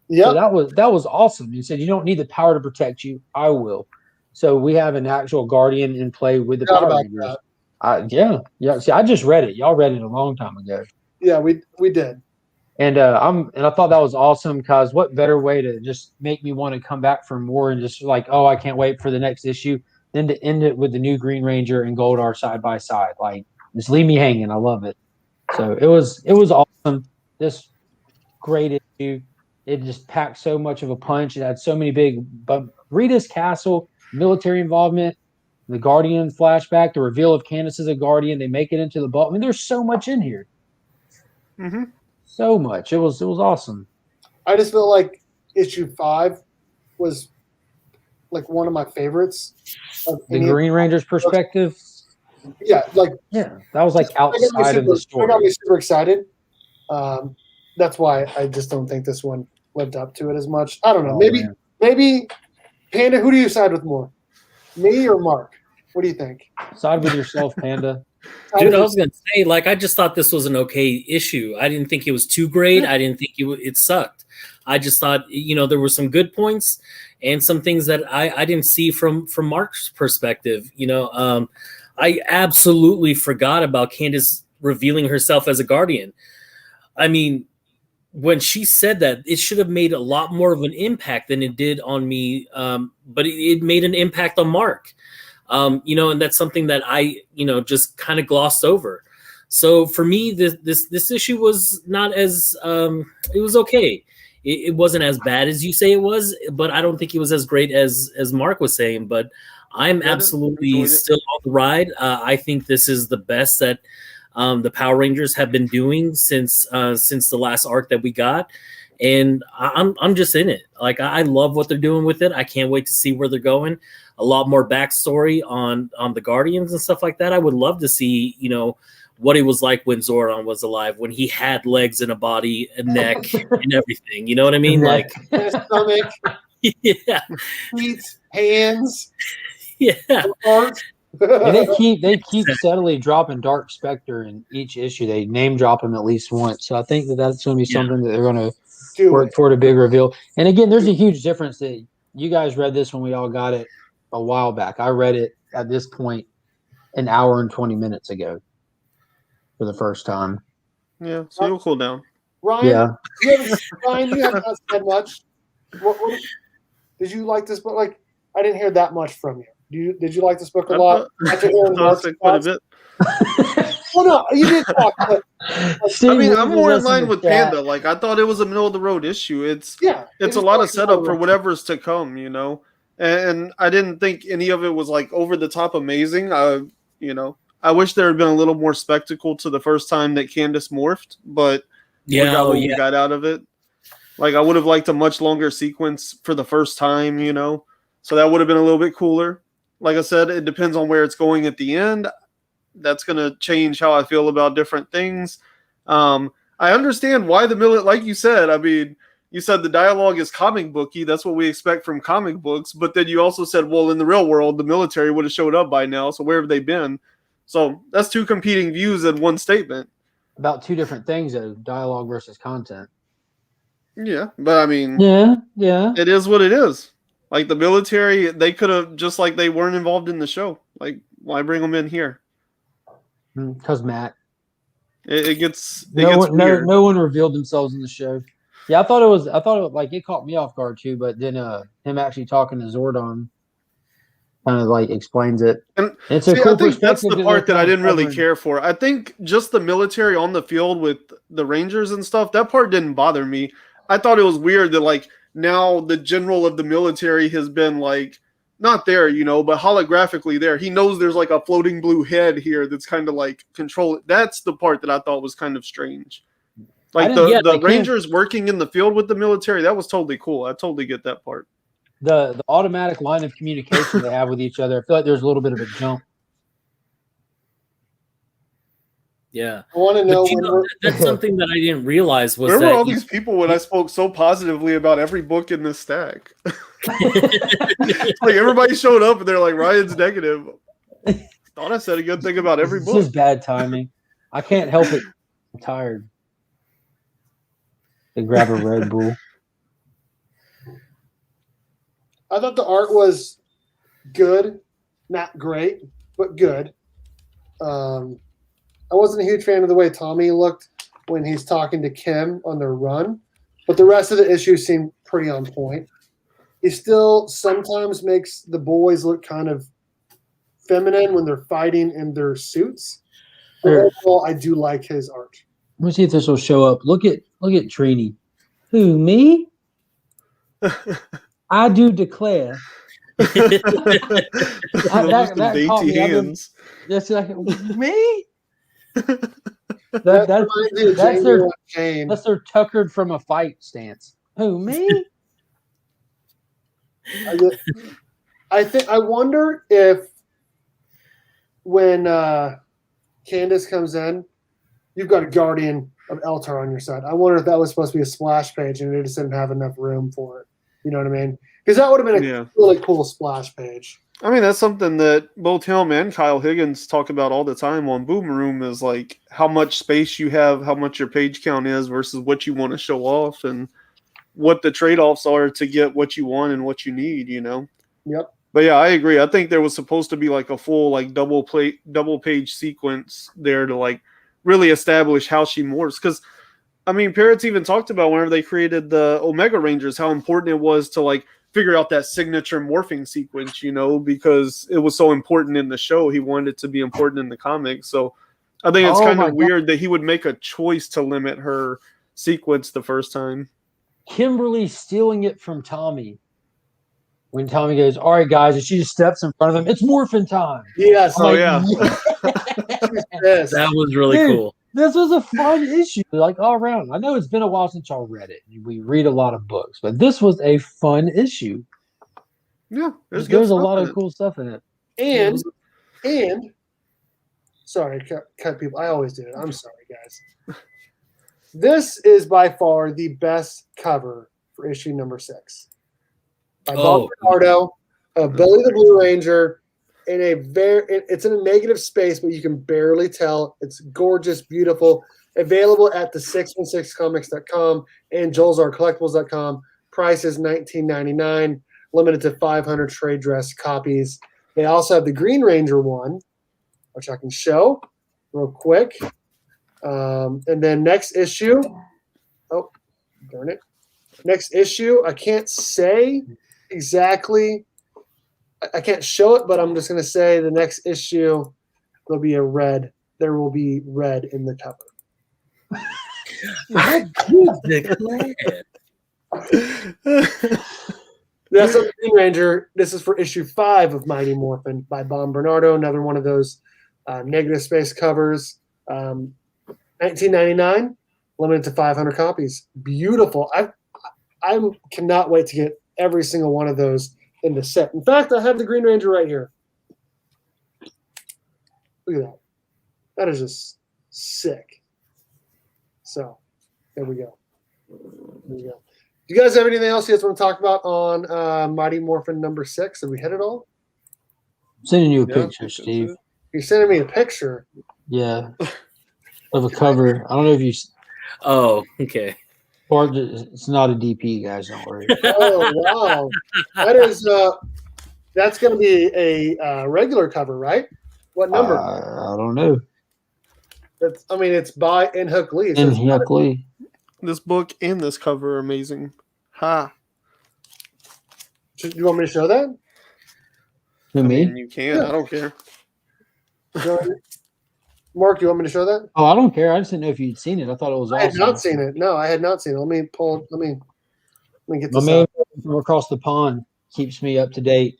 Yeah, so that was awesome. He said, "You don't need the power to protect you. I will." So we have an actual guardian in play with the Power Rangers. Yeah. See, I just read it. Y'all read it a long time ago. Yeah, we did. And I thought that was awesome because what better way to just make me want to come back for more and just like, oh, I can't wait for the next issue, than to end it with the new Green Ranger and Goldar side by side. Like, just leave me hanging. I love it. So it was awesome. This great issue. It just packed so much of a punch. It had so many Rita's castle, military involvement, the Guardian flashback, the reveal of Candace as a Guardian. They make it into the ball. I mean, there's so much in here. Mm-hmm. So much. It was awesome. I just feel like issue 5 was like one of my favorites. The Green Ranger's perspective. Yeah, that was like outside of the story. It got me super excited. That's why I just don't think this one lived up to it as much. I don't know. Maybe Panda. Who do you side with more, me or Mark? What do you think? Side with yourself, Panda. Dude, I was gonna say, like, I just thought this was an okay issue. I didn't think it was too great. I didn't think it sucked. I just thought, there were some good points and some things that I didn't see from Mark's perspective. I absolutely forgot about Candace revealing herself as a guardian. I mean, when she said that, it should have made a lot more of an impact than it did on me. But it made an impact on Mark. And that's something that I, just kind of glossed over. So for me, this issue was not as, it was okay. It wasn't as bad as you say it was, but I don't think it was as great as Mark was saying. But I'm absolutely still on the ride. I think this is the best that the Power Rangers have been doing since the last arc that we got. And I'm just in it. Like, I love what they're doing with it. I can't wait to see where they're going. A lot more backstory on the Guardians and stuff like that. I would love to see, what it was like when Zordon was alive, when he had legs and a body, a neck, and everything. You know what I mean? Like, stomach, yeah, feet, hands, yeah. arms. And they keep steadily dropping Dark Spectre in each issue. They name drop him at least once. So I think that's going to be something that they're going to work toward a big reveal. And again, there's a huge difference that you guys read this when we all got it a while back. I read it at this point an hour and 20 minutes ago for the first time. Yeah, so you'll cool down. Ryan, Ryan, you haven't said much. What did you like this book? Like, I didn't hear that much from you. Did you like this book a lot? Quite a bit. Well, no, you did talk. But, I mean, I'm more in line with Panda. Like, I thought it was a middle of the road issue. It's a lot of setup for whatever's to come, And I didn't think any of it was like over the top amazing. I wish there had been a little more spectacle to the first time that Candace morphed, but we got out of it. Like, I would have liked a much longer sequence for the first time, so that would have been a little bit cooler. Like I said, it depends on where it's going at the end. That's going to change how I feel about different things. I understand why like you said, I mean, you said the dialogue is comic booky. That's what we expect from comic books. But then you also said, well, in the real world, the military would have showed up by now. So where have they been? So that's two competing views in one statement. About two different things, though, dialogue versus content. Yeah, but I mean, yeah, it is what it is. Like, the military, they could have, just like they weren't involved in the show. Like, why bring them in here? Because Matt. It gets weird. No one revealed themselves in the show. Yeah, I thought it caught me off guard too, but then him actually talking to Zordon kind of like explains it. And it's I think that's the part that I didn't really care for. I think just the military on the field with the Rangers and stuff, that part didn't bother me. I thought it was weird that, like, now the general of the military has been, like, not there, but holographically there. He knows there's like a floating blue head here that's kind of like control. That's the part that I thought was kind of strange. Like, the Rangers working in the field with the military, that was totally cool. I totally get that part. The automatic line of communication they have with each other, I feel like there's a little bit of a jump. Yeah, I want to know. That's something that I didn't realize was where that were all these people when I spoke so positively about every book in this stack? Like, everybody showed up and they're like, Ryan's negative. Thought I said a good thing about every book. This is bad timing. I can't help it. I'm tired. They grab a Red Bull. I thought the art was good, not great, but good. I wasn't a huge fan of the way Tommy looked when he's talking to Kim on their run, but the rest of the issue seemed pretty on point. He still sometimes makes the boys look kind of feminine when they're fighting in their suits. But overall, I do like his art. Let's see if this will show up. Look at Trini. Who, me? I do declare. that caught me. Hands. That's like, me? That's their tuckered from a fight stance. Who, me? I wonder if when Candace comes in, you've got a Guardian of Eltar on your side. I wonder if that was supposed to be a splash page and they just didn't have enough room for it. You know what I mean? Because that would have been a really cool splash page. I mean, that's something that both him and Kyle Higgins talk about all the time on Boom Room, is like how much space you have, how much your page count is versus what you want to show off, and what the trade-offs are to get what you want and what you need, Yep. But yeah, I agree. I think there was supposed to be like a full like double page sequence there to like really establish how she morphs. Because I mean, Parrott's even talked about whenever they created the Omega Rangers, how important it was to like figure out that signature morphing sequence, because it was so important in the show. He wanted it to be important in the comics. So I think it's kind of weird that he would make a choice to limit her sequence the first time. Kimberly stealing it from Tommy. When Tommy goes, all right, guys, and she just steps in front of him. It's morphin' time. Yes. Yeah. Yes. That was really Dude. cool. This was a fun issue, like all around. I know it's been a while since y'all read it. We read a lot of books, but this was a fun issue. Yeah, there's There's good a stuff lot in of it. cool stuff in it. And sorry, cut people. I always do it. I'm sorry, guys. This is by far the best cover for issue number 6 by Bob Bernardo, Billy the Blue Ranger. In a it's in a negative space, but you can barely tell. It's gorgeous, beautiful. Available at the 616comics.com and joelsarcollectibles.com. Price is $19.99. Limited to 500 trade dress copies. They also have the Green Ranger one, which I can show real quick. And then next issue. Oh, darn it. Next issue, I can't say exactly. I can't show it, but I'm just going to say the next issue will be a red. There will be red in the cover. That's the Green Ranger. This is for issue 5 of Mighty Morphin by Bob Bernardo. Another one of those negative space covers. $19.99, limited to 500 copies. Beautiful. I cannot wait to get every single one of those in the set. In fact, I have the Green Ranger right here. Look at that. That is just sick. So, there we go. There we go. Do you guys have anything else you guys want to talk about on Mighty Morphin number 6? Have we hit it all? I'm sending you a Yeah, picture, Steve. You're sending me a picture. Yeah. Of a cover. I don't know if you. Oh, okay. Or it's not a DP, guys. Don't worry. Oh, wow. That is, that's going to be a regular cover, right? What number? I don't know. It's by N. Hook Lee. It And says- Huck Lee. This book and this cover are amazing. Ha. Do you want me to show that? Who, I me? mean, you can. I don't care. Mark, do you want me to show that? Oh, I don't care. I just didn't know if you'd seen it. I thought it was I had awesome. not seen it. No, I had not seen it. Let me get My this man up. from across the pond keeps me up to date.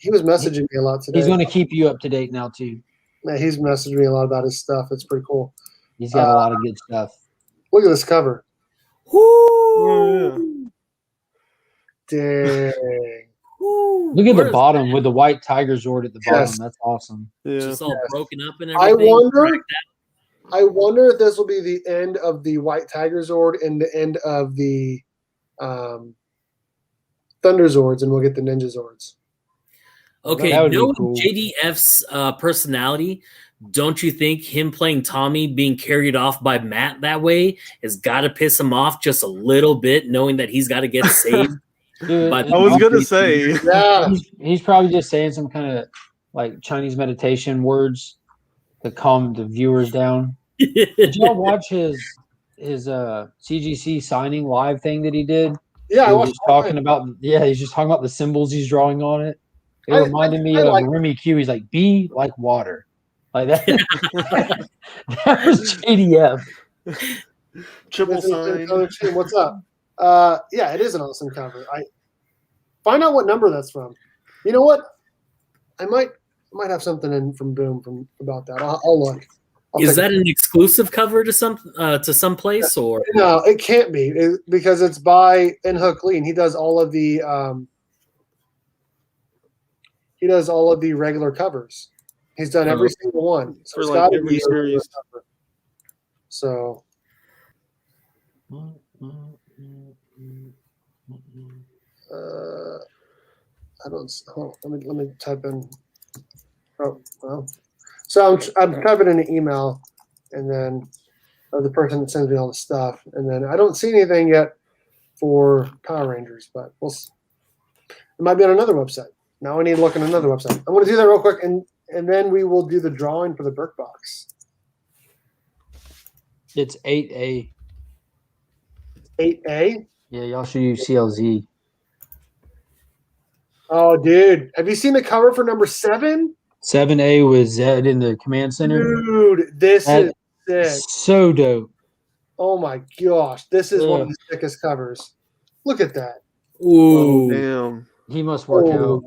He was messaging me a lot today. He's going to keep you up to date now, too. Yeah, he's messaging me a lot about his stuff. It's pretty cool. He's got a lot of good stuff. Look at this cover. Oh, Dang. Look at Where the is bottom with the white tiger Zord at the bottom. Yes. That's awesome. yeah. it? Yeah. Just all Yes. broken up and I everything. wonder if this will be the end of the White Tiger Zord and the end of the Thunder Zords, and we'll get the Ninja Zords. Okay, That would be knowing cool. JDF's personality, don't you think him playing Tommy being carried off by Matt that way has got to piss him off just a little bit, knowing that he's got to get saved? Dude, But I was gonna say. Yeah. he's probably just saying some kind of like Chinese meditation words to calm the viewers down. Did y'all watch his CGC signing live thing that he did? Yeah, I He was watched just talking about he's just talking about the symbols he's drawing on it. It I reminded me of like- Remy Q. He's like, be like water. Like that. That was JDF. Triple sign. What's up? Yeah, it is an awesome cover. I find out what number that's from. You know what? I might have something in from Boom about that. I'll look. Is that an exclusive cover to some place or? No, it can't be because it's by N. Hook Lee, and he does all of the regular covers. He's done every single one. So For it's like gotta every be a regular series. cover. So I don't. Hold on, let me type in. Oh well. So I'm typing in an email, and then the person that sends me all the stuff, and then I don't see anything yet for Power Rangers, but we'll see. It might be on another website. Now I need to look at another website. I'm going to do that real quick, and then we will do the drawing for the Birkbox. It's 8A. 8A. Yeah, y'all should use CLZ. Oh, dude, have you seen the cover for number 7? 7A with Zed in the command center. Dude, this That- is sick. So dope. Oh my gosh, this is one of Ugh. the sickest covers. Look at that. Ooh, Damn. He must work Oh. out.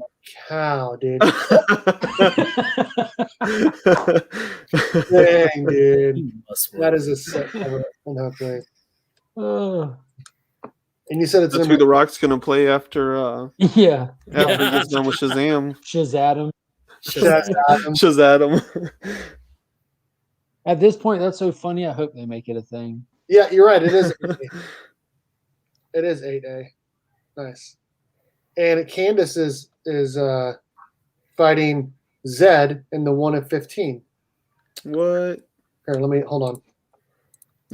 cow, dude. Dang, dude. You must That work. is a set cover. Okay. Uh, And you said it's That's who number the Rock's gonna play after yeah. after he gets done with Shazam. Shazam. Shazam. Shazam. At this point, that's so funny. I hope they make it a thing. Yeah, you're right. It is 8A. It is 8A. Nice. And Candace is fighting Zed in the 1 of 15. What? Here, let me hold on.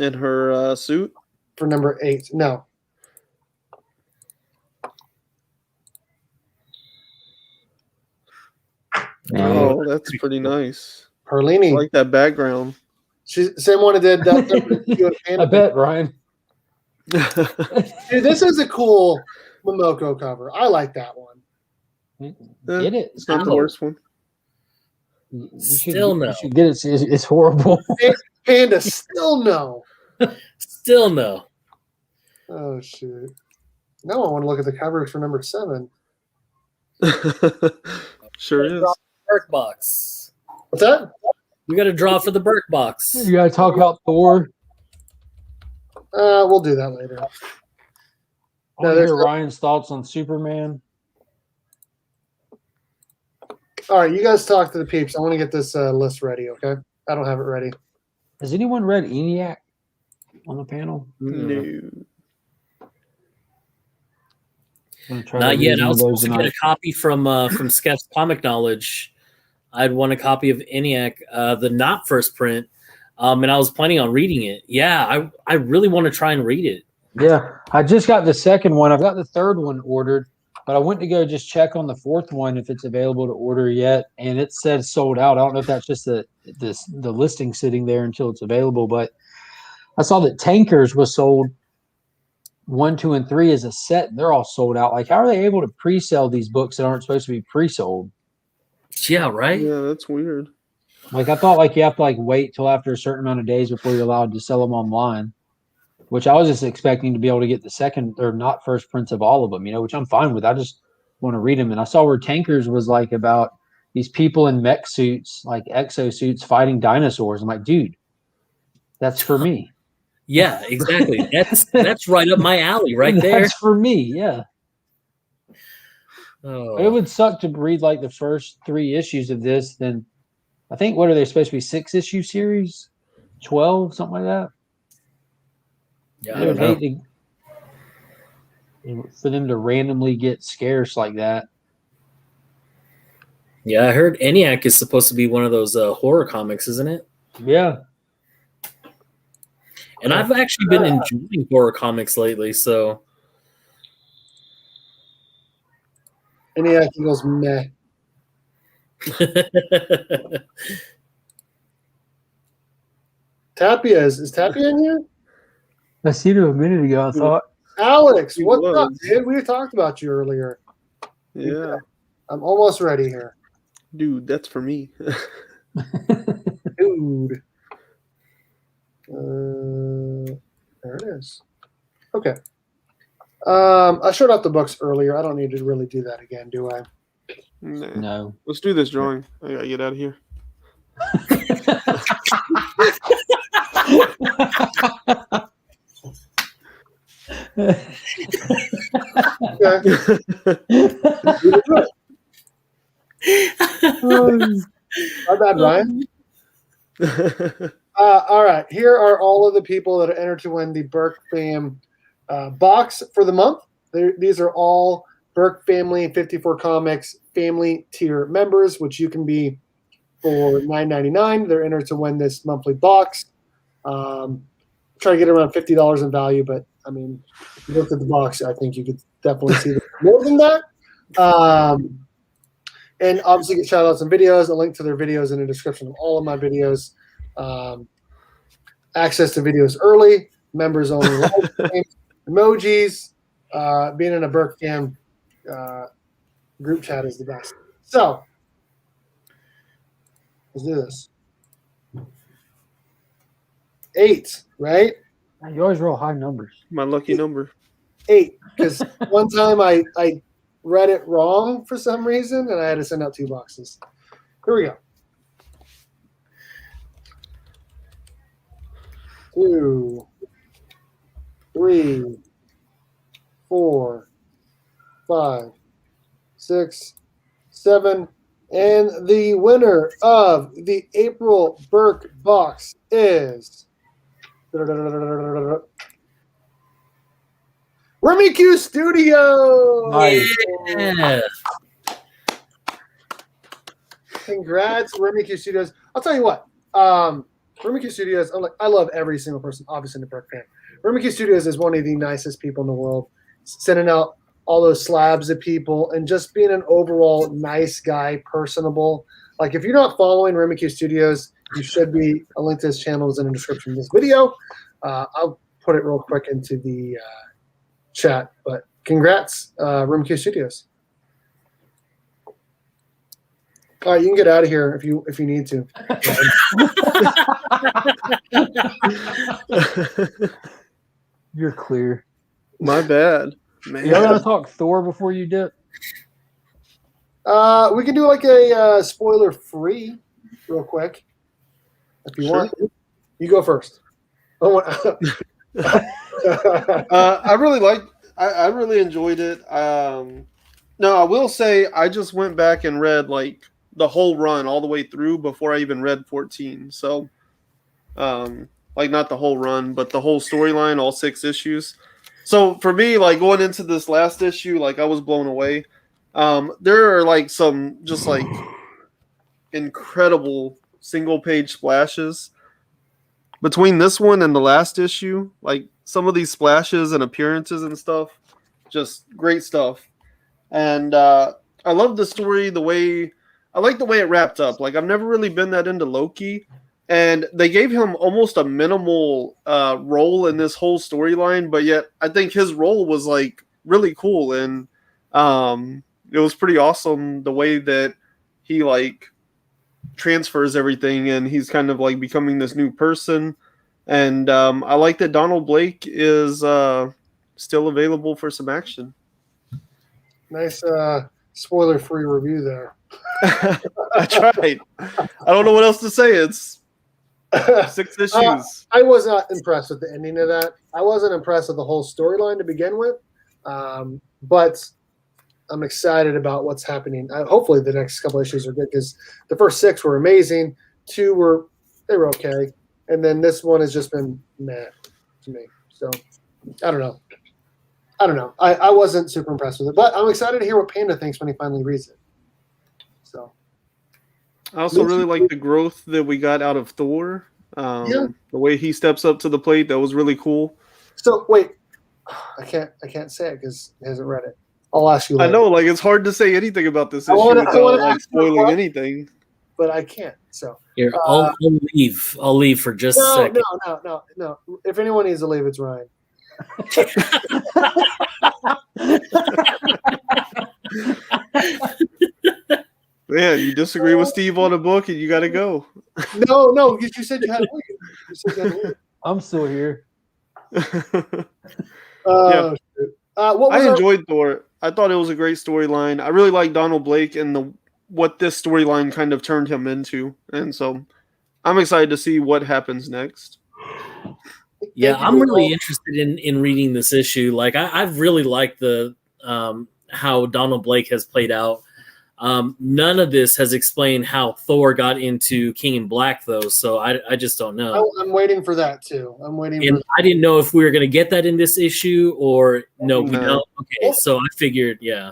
In her suit? For number 8. No. Oh, that's pretty nice. I Perlini. like that background. She's same one that did that. I bet, Ryan. Dude, this is a cool Momoko cover. I like that one. Get it. It's not the worst one. You should- Still no. You should get it. It's horrible. Panda, still no. Still no. Oh, shoot. Now I want to look at the covers for number 7. Sure is. Birkbox. What's that? We got to draw for the Birkbox. You gotta talk about Thor. We'll do that later. I No, want to there's hear no- Ryan's thoughts on Superman. All right, you guys talk to the peeps. I want to get this list ready, okay? I don't have it ready. Has anyone read ENIAC on the panel? No. I'm gonna try to Not read yet. one I of was those supposed to get a copy from Sketch Comic Knowledge. I'd won a copy of ENIAC, the not first print, and I was planning on reading it. Yeah, I really want to try and read it. Yeah, I just got the second one. I've got the third one ordered, but I went to go just check on the fourth one if it's available to order yet, and it said sold out. I don't know if that's just the listing sitting there until it's available, but I saw that Tankers was sold 1, 2, and 3 as a set. They're all sold out. Like, how are they able to pre-sell these books that aren't supposed to be pre-sold? Yeah, right. Yeah, that's weird. Like, I thought like you have to like wait till after a certain amount of days before you're allowed to sell them online. Which I was just expecting to be able to get the second or not first prints of all of them, which I'm fine with. I just want to read them. And I saw where Tankers was like about these people in mech suits, like exosuits fighting dinosaurs. I'm like, dude, that's for me. Yeah, exactly. That's right up my alley, right there. That's for me. Yeah. Oh. It would suck to read like the first 3 issues of this. Then I think, what are they supposed to be, 6-issue series? 12, something like that? Yeah, I I would don't know. hate for them to randomly get scarce like that. Yeah, I heard ENIAC is supposed to be one of those horror comics, isn't it? Yeah. And I've actually been enjoying horror comics lately, so ENIAC equals meh. Tapia is Tapia in here? I seen him a minute ago. I thought, Alex, He what's up, was. dude? We talked about you earlier. Yeah. I'm almost ready here. Dude, that's for me. Dude. There it is. Okay. I showed off the books earlier. I don't need to really do that again, do I? Nah. no. Let's do this drawing. I gotta get out of here. Okay. My bad, Ryan. All right. Here are all of the people that are entered to win the BerkFam box for the month. These are all Berk Family 54 Comics family tier members, which you can be for $9.99. They're entered to win this monthly box. Try to get around $50 in value, but I mean, if you looked at the box, I think you could definitely see more than that. And obviously get shout outs and videos, a link to their videos in the description of all of my videos. Access to videos early, members only live streams, emojis, being in a BerkFam group chat is the best. So let's do this. 8, right? You always roll high numbers. My lucky number. 8. Because one time I read it wrong for some reason, and I had to send out 2 boxes. Here we go. 2, 3, 4, 5, 6, 7, and the winner of the April Berk box is Remy Studio. Nice. Yeah. Congrats, Remy Studios. I'll tell you what. Remy Studios. I love every single person, obviously, in the Berk fan. Remy Studios is one of the nicest people in the world. Sending out all those slabs of people and just being an overall nice guy, personable. Like, if you're not following Remy Studios, you should be. A link to his channel is in the description of this video. I'll put it real quick into the chat. But congrats, Remy Studios. All right, you can get out of here if you need to. You're clear. My bad, man. Y'all gonna talk Thor before you dip? We can do like a spoiler free real quick if you want. You go first. I really enjoyed it. No, I will say I just went back and read like the whole run all the way through before I even read 14. So, like not the whole run, but the whole storyline, all 6 issues. So for me, like going into this last issue, like I was blown away. There are like some just like incredible single page splashes between this one and the last issue. Like some of these splashes and appearances and stuff, just great stuff. And I love the story, I like the way it wrapped up. Like I've never really been that into Loki, and they gave him almost a minimal role in this whole storyline, but yet I think his role was like really cool, and it was pretty awesome the way that he like transfers everything, and he's kind of like becoming this new person. And I like that Donald Blake is still available for some action. Nice spoiler-free review there. I tried. I don't know what else to say. It's 6 issues. I was not impressed with the ending of that. I wasn't impressed with the whole storyline to begin with, but I'm excited about what's happening. Hopefully, the next couple issues are good because the first 6 were amazing. 2 were okay, and then this one has just been meh to me. So I don't know. I wasn't super impressed with it, but I'm excited to hear what Panda thinks when he finally reads it. So I also really like the growth that we got out of Thor. The way he steps up to the plate, that was really cool. So wait, I can't say it because he hasn't read it. I'll ask you later. I know, like it's hard to say anything about this issue without like spoiling anything. But I can't. So here, I'll leave. I'll leave for just a second. No. If anyone needs to leave, it's Ryan. Yeah, you disagree with Steve on a book and you got to go. No, because you said you had to leave. I'm still here. Yeah. I enjoyed Thor. I thought it was a great storyline. I really like Donald Blake and what this storyline kind of turned him into. And so I'm excited to see what happens next. Yeah, I'm really interested in reading this issue. Like I've really liked the how Donald Blake has played out. None of this has explained how Thor got into King in Black, though. So I just don't know. I'm waiting for that too. I didn't know if we were going to get that in this issue or no, we don't. Okay, so I figured, yeah.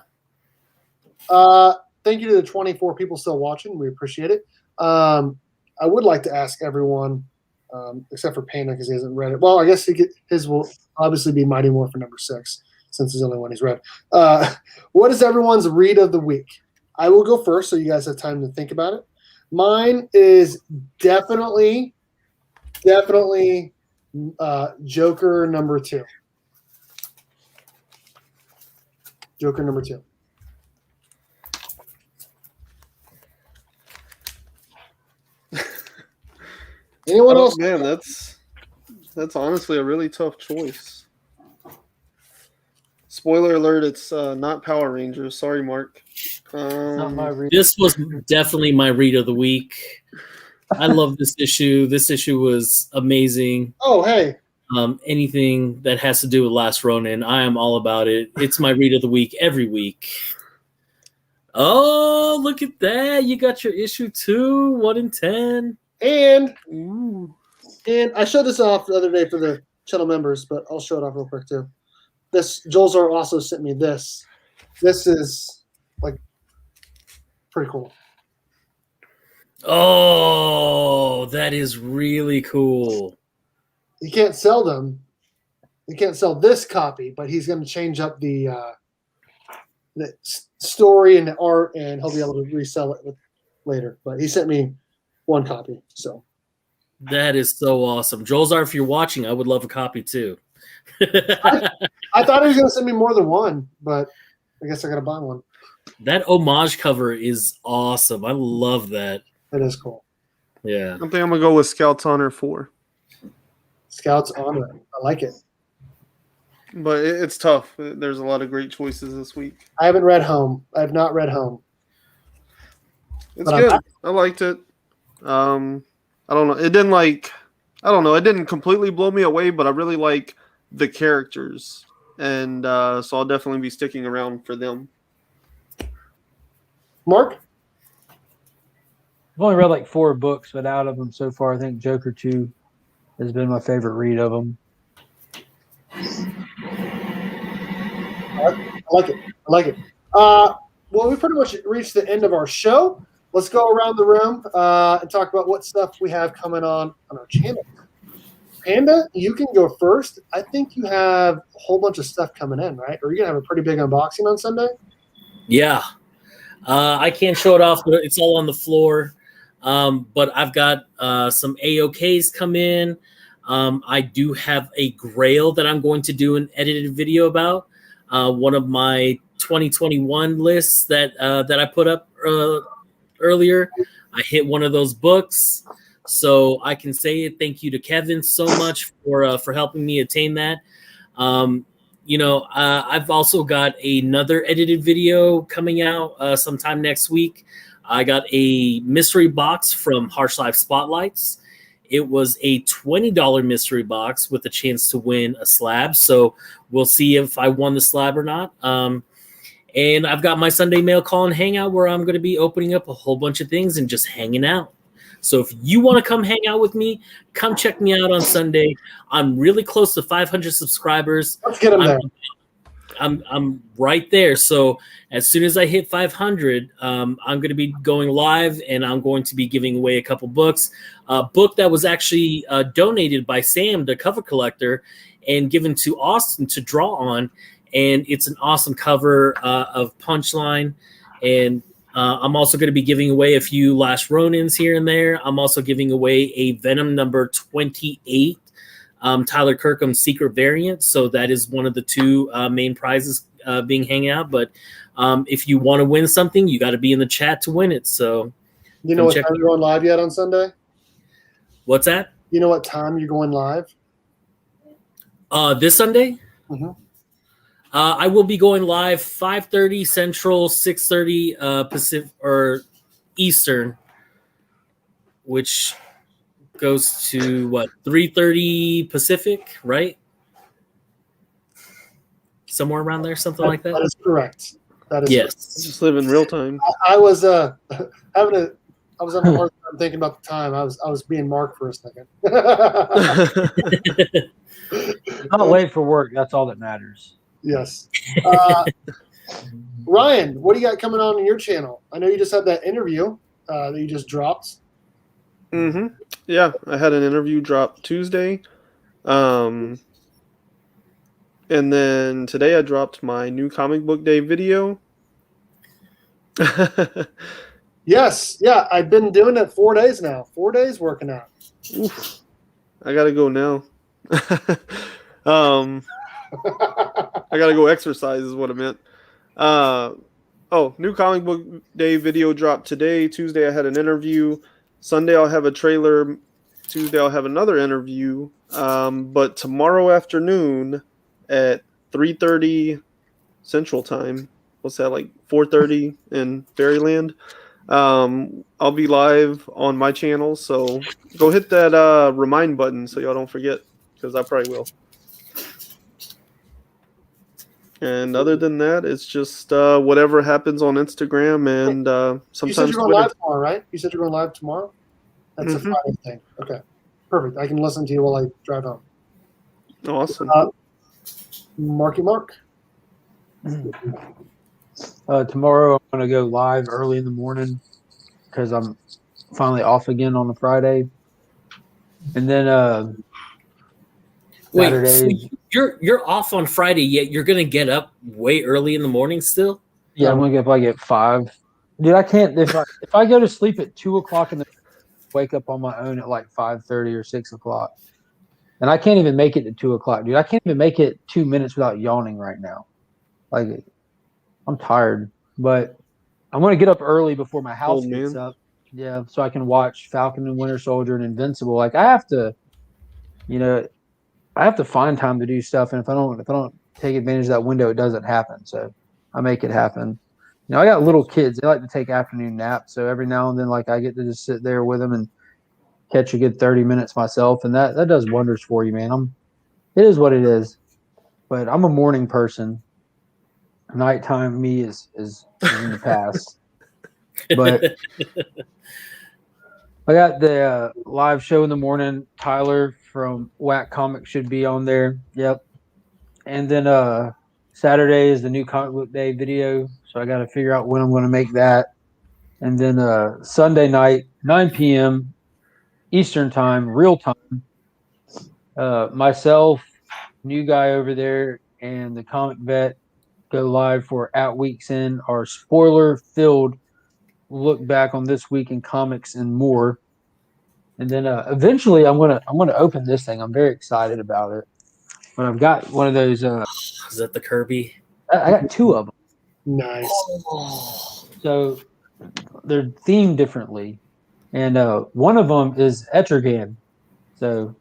Thank you to the 24 people still watching. We appreciate it. I would like to ask everyone, except for Panda because he hasn't read it. Well, I guess his will obviously be Mighty Morphin number 6 since it's the only one he's read. What is everyone's read of the week? I will go first so you guys have time to think about it. Mine is definitely Joker number 2. Joker number 2. Anyone else? Man, that's honestly a really tough choice. Spoiler alert, it's not Power Rangers. Sorry, Mark. Not my read. This was definitely my read of the week. I love this issue. This issue was amazing. Oh, hey. Anything that has to do with Last Ronin, I am all about it. It's my read of the week every week. Oh, look at that. You got your issue 2, 1 in 10. And I showed this off the other day for the channel members, but I'll show it off real quick too. This Joel Zor also sent me this. This is like pretty cool. Oh, that is really cool. You can't sell them. You can't sell this copy, but he's going to change up the story and the art, and he'll be able to resell it later. But he sent me one copy, so that is so awesome. Joelzar, if you're watching, I would love a copy too. I thought he was going to send me more than one, but I guess I got to buy one. That homage cover is awesome. I love that. That is cool. Yeah. I think I'm gonna go with Scouts Honor 4. Scouts Honor. I like it. But it's tough. There's a lot of great choices this week. I haven't read Home. I have not read Home. It's good. I liked it. I don't know. It didn't it didn't completely blow me away, but I really like the characters. And so I'll definitely be sticking around for them. Mark? I've only read like 4 books, but out of them so far, I think Joker 2 has been my favorite read of them. I like it. I like it. Well, we pretty much reached the end of our show. Let's go around the room and talk about what stuff we have coming on our channel. Panda, you can go first. I think you have a whole bunch of stuff coming in, right? Or you're going to have a pretty big unboxing on Sunday? Yeah. I can't show it off, but it's all on the floor. But I've got some AOKs come in. I do have a Grail that I'm going to do an edited video about. One of my 2021 lists that I put up earlier. I hit one of those books, so I can say thank you to Kevin so much for helping me attain that. I've also got another edited video coming out sometime next week. I got a mystery box from Harsh Life Spotlights. It was a $20 mystery box with a chance to win a slab. So we'll see if I won the slab or not. And I've got my Sunday mail call and hangout where I'm going to be opening up a whole bunch of things and just hanging out. So if you want to come hang out with me, come check me out on Sunday. I'm really close to 500 subscribers. Let's get them there. I'm right there. So as soon as I hit 500, I'm going to be going live, and I'm going to be giving away a couple books. A book that was actually donated by Sam, the cover collector, and given to Austin to draw on. And it's an awesome cover of Punchline. And I'm also going to be giving away a few Last Ronins here and there. I'm also giving away a Venom number 28. Tyler Kirkham's secret variant. So that is one of the 2 main prizes being hanging out. But if you want to win something, you got to be in the chat to win it. So you know what time you're going live yet on Sunday? What's that? You know what time you're going live? This Sunday? Mm-hmm. I will be going live 5:30 Central, 6:30 Pacific or Eastern, which goes to 3:30 Pacific, right? Somewhere around there, something like that. That is correct. That is yes. Correct. Just live in real time. I was having I was having a hard time thinking about the time. I was being Mark for a second. Not late for work. That's all that matters. Yes. Ryan, what do you got coming on your channel? I know you just had that interview that you just dropped. Mm-hmm. Yeah, I had an interview drop Tuesday. And then today I dropped my new comic book day video. Yes. Yeah, I've been doing it 4 days now. 4 days working out. Oof. I gotta go now. I gotta go exercise is what I meant. New comic book day video dropped today. Tuesday I had an interview. Sunday I'll have a trailer. Tuesday I'll have another interview. But tomorrow afternoon at 3:30 Central Time. What's that, like 4:30 in Fairyland? I'll be live on my channel, so go hit that remind button so y'all don't forget, because I probably will. And other than that, it's just whatever happens on Instagram and You said sometimes you're going Twitter. live tomorrow, right? You said you're going live tomorrow? That's a Mhm. Friday thing. Okay. Perfect. I can listen to you while I drive home. Awesome. Marky Mark. Tomorrow I'm gonna go live early in the morning because I'm finally off again on the Friday, and then Wait, so Saturdays. you're off on Friday, yet you're gonna get up way early in the morning still? Yeah, I'm gonna get up like at 5. Dude, I can't if I go to sleep at 2 o'clock in the wake up on my own at like 5:30 or 6 o'clock, and I can't even make it to 2 o'clock, dude. I can't even make it 2 minutes without yawning right now. Like I'm tired, but I'm gonna get up early before my house Old gets man. up. Yeah, so I can watch Falcon and Winter Soldier and Invincible. Like I have to, you know, I have to find time to do stuff, and if I don't take advantage of that window, it doesn't happen. So I make it happen. I got little kids; they like to take afternoon naps. So every now and then, like I get to just sit there with them and catch a good 30 minutes myself, and that does wonders for you, man. It is what it is. But I'm a morning person. Nighttime me is in the past. But I got the live show in the morning. Tyler from Whack Comics should be on there. Yep. And then Saturday is the new comic book day video. So I got to figure out when I'm going to make that. And then Sunday night, 9 p.m. Eastern time, real time. Myself, new guy over there, and the comic vet go live for At Week's End, our spoiler filled look back on this week in comics and more. And then eventually I'm gonna open this thing. I'm very excited about it. But I've got one of those. Is that the Kirby? I got 2 of them, Nice. so they're themed differently. And one of them is Etrigan. So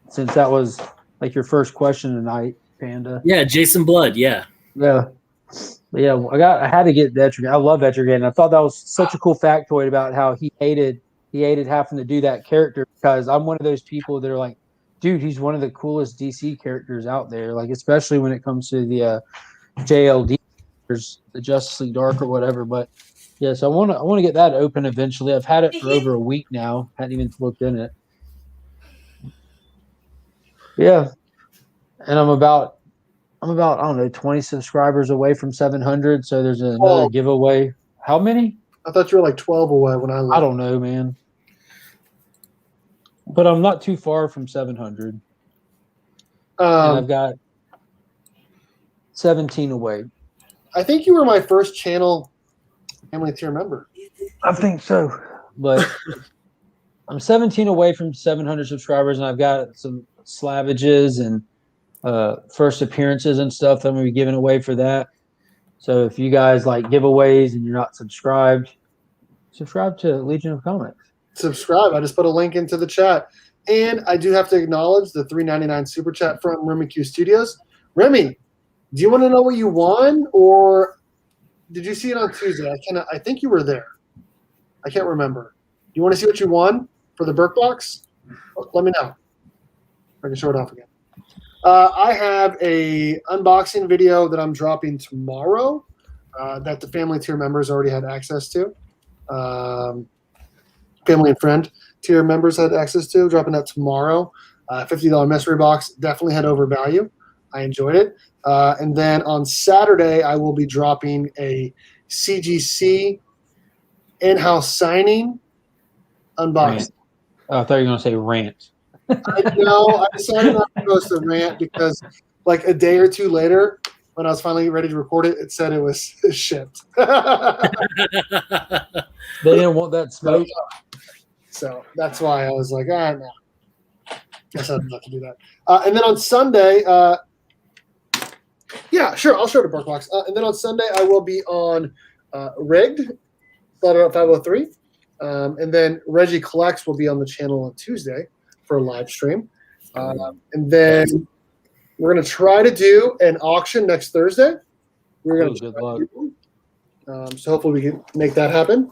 since that was like your first question tonight, Panda. Yeah, Jason Blood. Yeah. Yeah. Yeah, I had to get Etrigan. I love Etrigan. I thought that was such a cool factoid about how he hated having to do that character, because I'm one of those people that are like, dude, he's one of the coolest DC characters out there. Like especially when it comes to the JLD, the Justice League Dark or whatever. But yes, I want to get that open eventually. I've had it for over a week now. Hadn't even looked in it. Yeah, and I'm about I don't know 20 subscribers away from 700. So there's another giveaway. How many? I thought you were like 12 away when I left. I don't know, man. But I'm not too far from 700. And I've got 17 away. I think you were my first channel family tier member. I think so. But I'm 17 away from 700 subscribers, and I've got some slavages and first appearances and stuff that I'm going to be giving away for that. So if you guys like giveaways and you're not subscribed, subscribe to Legion of Comics. Subscribe. I just put a link into the chat. And I do have to acknowledge the $3.99 super chat from Remy Q Studios. Remy, do you want to know what you won, or did you see it on Tuesday? I think you were there. I can't remember. Do you want to see what you won for the Birkbox? Let me know. I can show it off again. I have a unboxing video that I'm dropping tomorrow that the family tier members already had access to. Family and friend tier members had access to. Dropping that tomorrow. $50 mystery box. Definitely had over value. I enjoyed it. And then on Saturday, I will be dropping a CGC in-house signing unboxing. Rant. Oh, I thought you were going to say rant. I decided not to post a rant because like a day or two later, when I was finally ready to record it, it said it was shipped. They didn't want that smoke. So that's why I was like, no. Guess I don't have to do that. And then on Sunday, yeah, sure, I'll show the Birkbox. And then on Sunday, I will be on Rigged, Slaughter Out 503. And then Reggie Collects will be on the channel on Tuesday for a live stream. And then we're going to try to do an auction next Thursday. We're going Good to luck. so hopefully we can make that happen.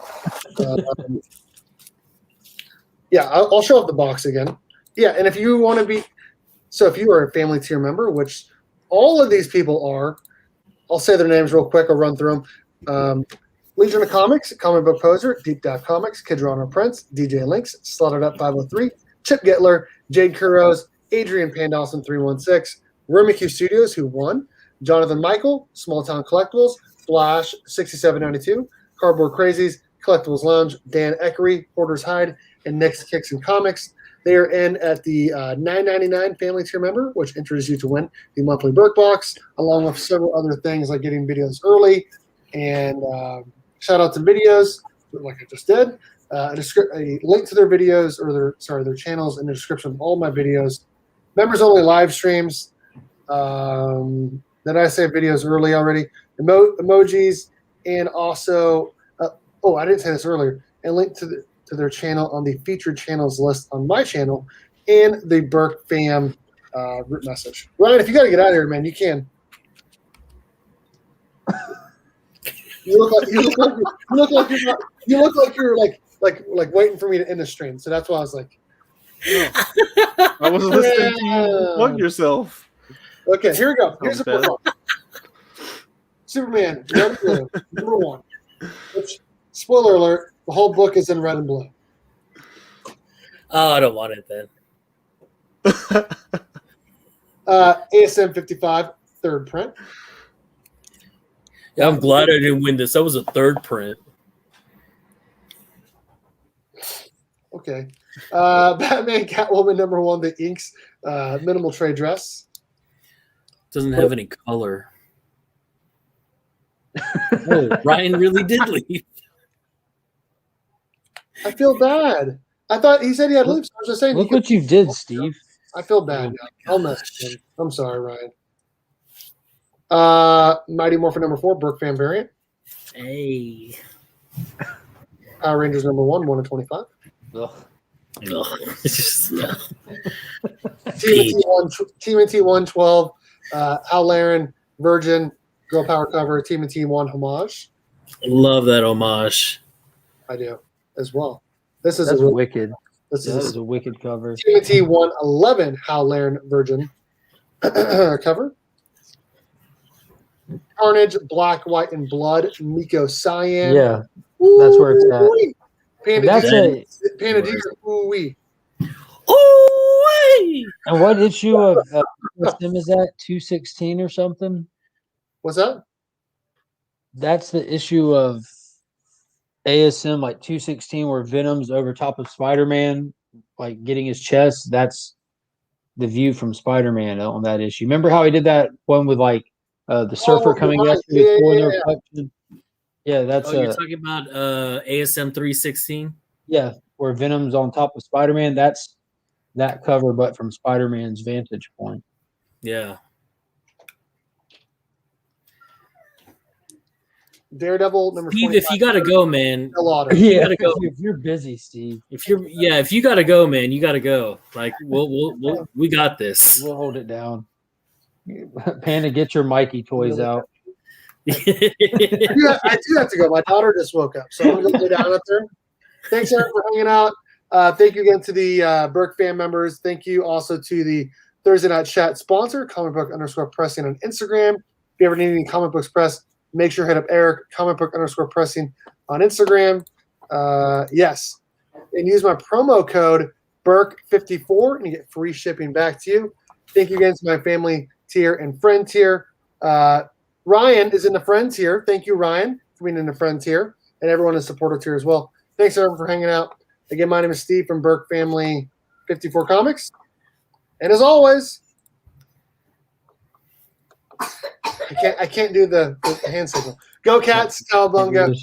Yeah, I'll show off the box again. Yeah, and if you want to be, so if you are a family tier member, which all of these people are, I'll say their names real quick. I'll run through them. Legion of Comics, Comic Book Poser, Deep Dive Comics, Kidron Prince, DJ Links, Slotted Up 503, Chip Getler, Jade Kuros, Adrian Pandawson 316, Rumikyu Studios, who won, Jonathan Michael, Small Town Collectibles, Flash 6792, Cardboard Crazies, Collectibles Lounge, Dan Eckery, Porter's Hide, and Nick's Kicks and Comics. They are in at the $9.99 family tier member, which enters you to win the monthly Birkbox, along with several other things like getting videos early and shout out to videos, like I just did. A link to their videos or their channels in the description of all my videos. Members only live streams. Did I say videos early already? Emojis, and also I didn't say this earlier. And link to their channel on the featured channels list on my channel and the Berk fam root message. Ryan, if you got to get out of here, man, you can. You look like you're like waiting for me to end the stream. So that's why I was like, I was listening to you plug yourself. Okay, here we go. Here's the book. Superman, red and blue, number 1. Which, spoiler alert, the whole book is in red and blue. Oh, I don't want it then. ASM 55, third print. Yeah, I'm glad I didn't win this. That was a third print. Okay. Batman, Catwoman, number 1, the inks, minimal trade dress. Doesn't have any color. Oh, Ryan really did leave. I feel bad. I thought he said he had leaves. I was just saying. Look what you did, Steve. I feel bad. I'll mess with him. I'm sorry, Ryan. Mighty Morphin number 4, Berk fan variant. Hey. Power Rangers number 1, 1 of 25. Ugh. It's just, yeah. TMNT 112, Al Laren, Virgin, Girl Power cover, TMNT 1 homage. Love that homage. I do as well. That's wicked. This That is is a wicked cover. TMNT 111, Hal Laren, Virgin cover. Carnage, Black, White, and Blood, Miko Cyan. Yeah, that's where it's at. Panadiga, ooh-wee. Oh, And what issue of Sim is that? 216 or something? What's that? That's the issue of ASM, like 216, where Venom's over top of Spider-Man, like getting his chest. That's the view from Spider-Man on that issue. Remember how he did that one with like the surfer coming right. after before their reflection? Yeah, that's you're talking about ASM 316? Yeah, where Venom's on top of Spider-Man. That's that cover, but from Spider-Man's vantage point. Yeah. Daredevil number Steve, 25. if you gotta go, man. Yeah, gotta go. if you're busy, Steve. If you gotta go, man, you gotta go. Like we got this. We'll hold it down. Panda, get your Mikey toys out. I do have to go. My daughter just woke up, so I'm going to go down up there. Thanks, Eric, for hanging out. Thank you again to the Berk fan members. Thank you also to the Thursday Night Chat sponsor, comic book _ pressing on Instagram. If you ever need any comic books press, make sure to hit up Eric, comic book _ pressing on Instagram. Yes. And use my promo code BERK54 and you get free shipping back to you. Thank you again to my family tier and friend tier. Ryan is in the friend tier. Thank you, Ryan, for being in the friend tier, and everyone in the supporter tier as well. Thanks, everyone, for hanging out. Again, my name is Steve from Berk Family 54 Comics. And as always, I can't do the hand signal. Go Cats, Cowabunga.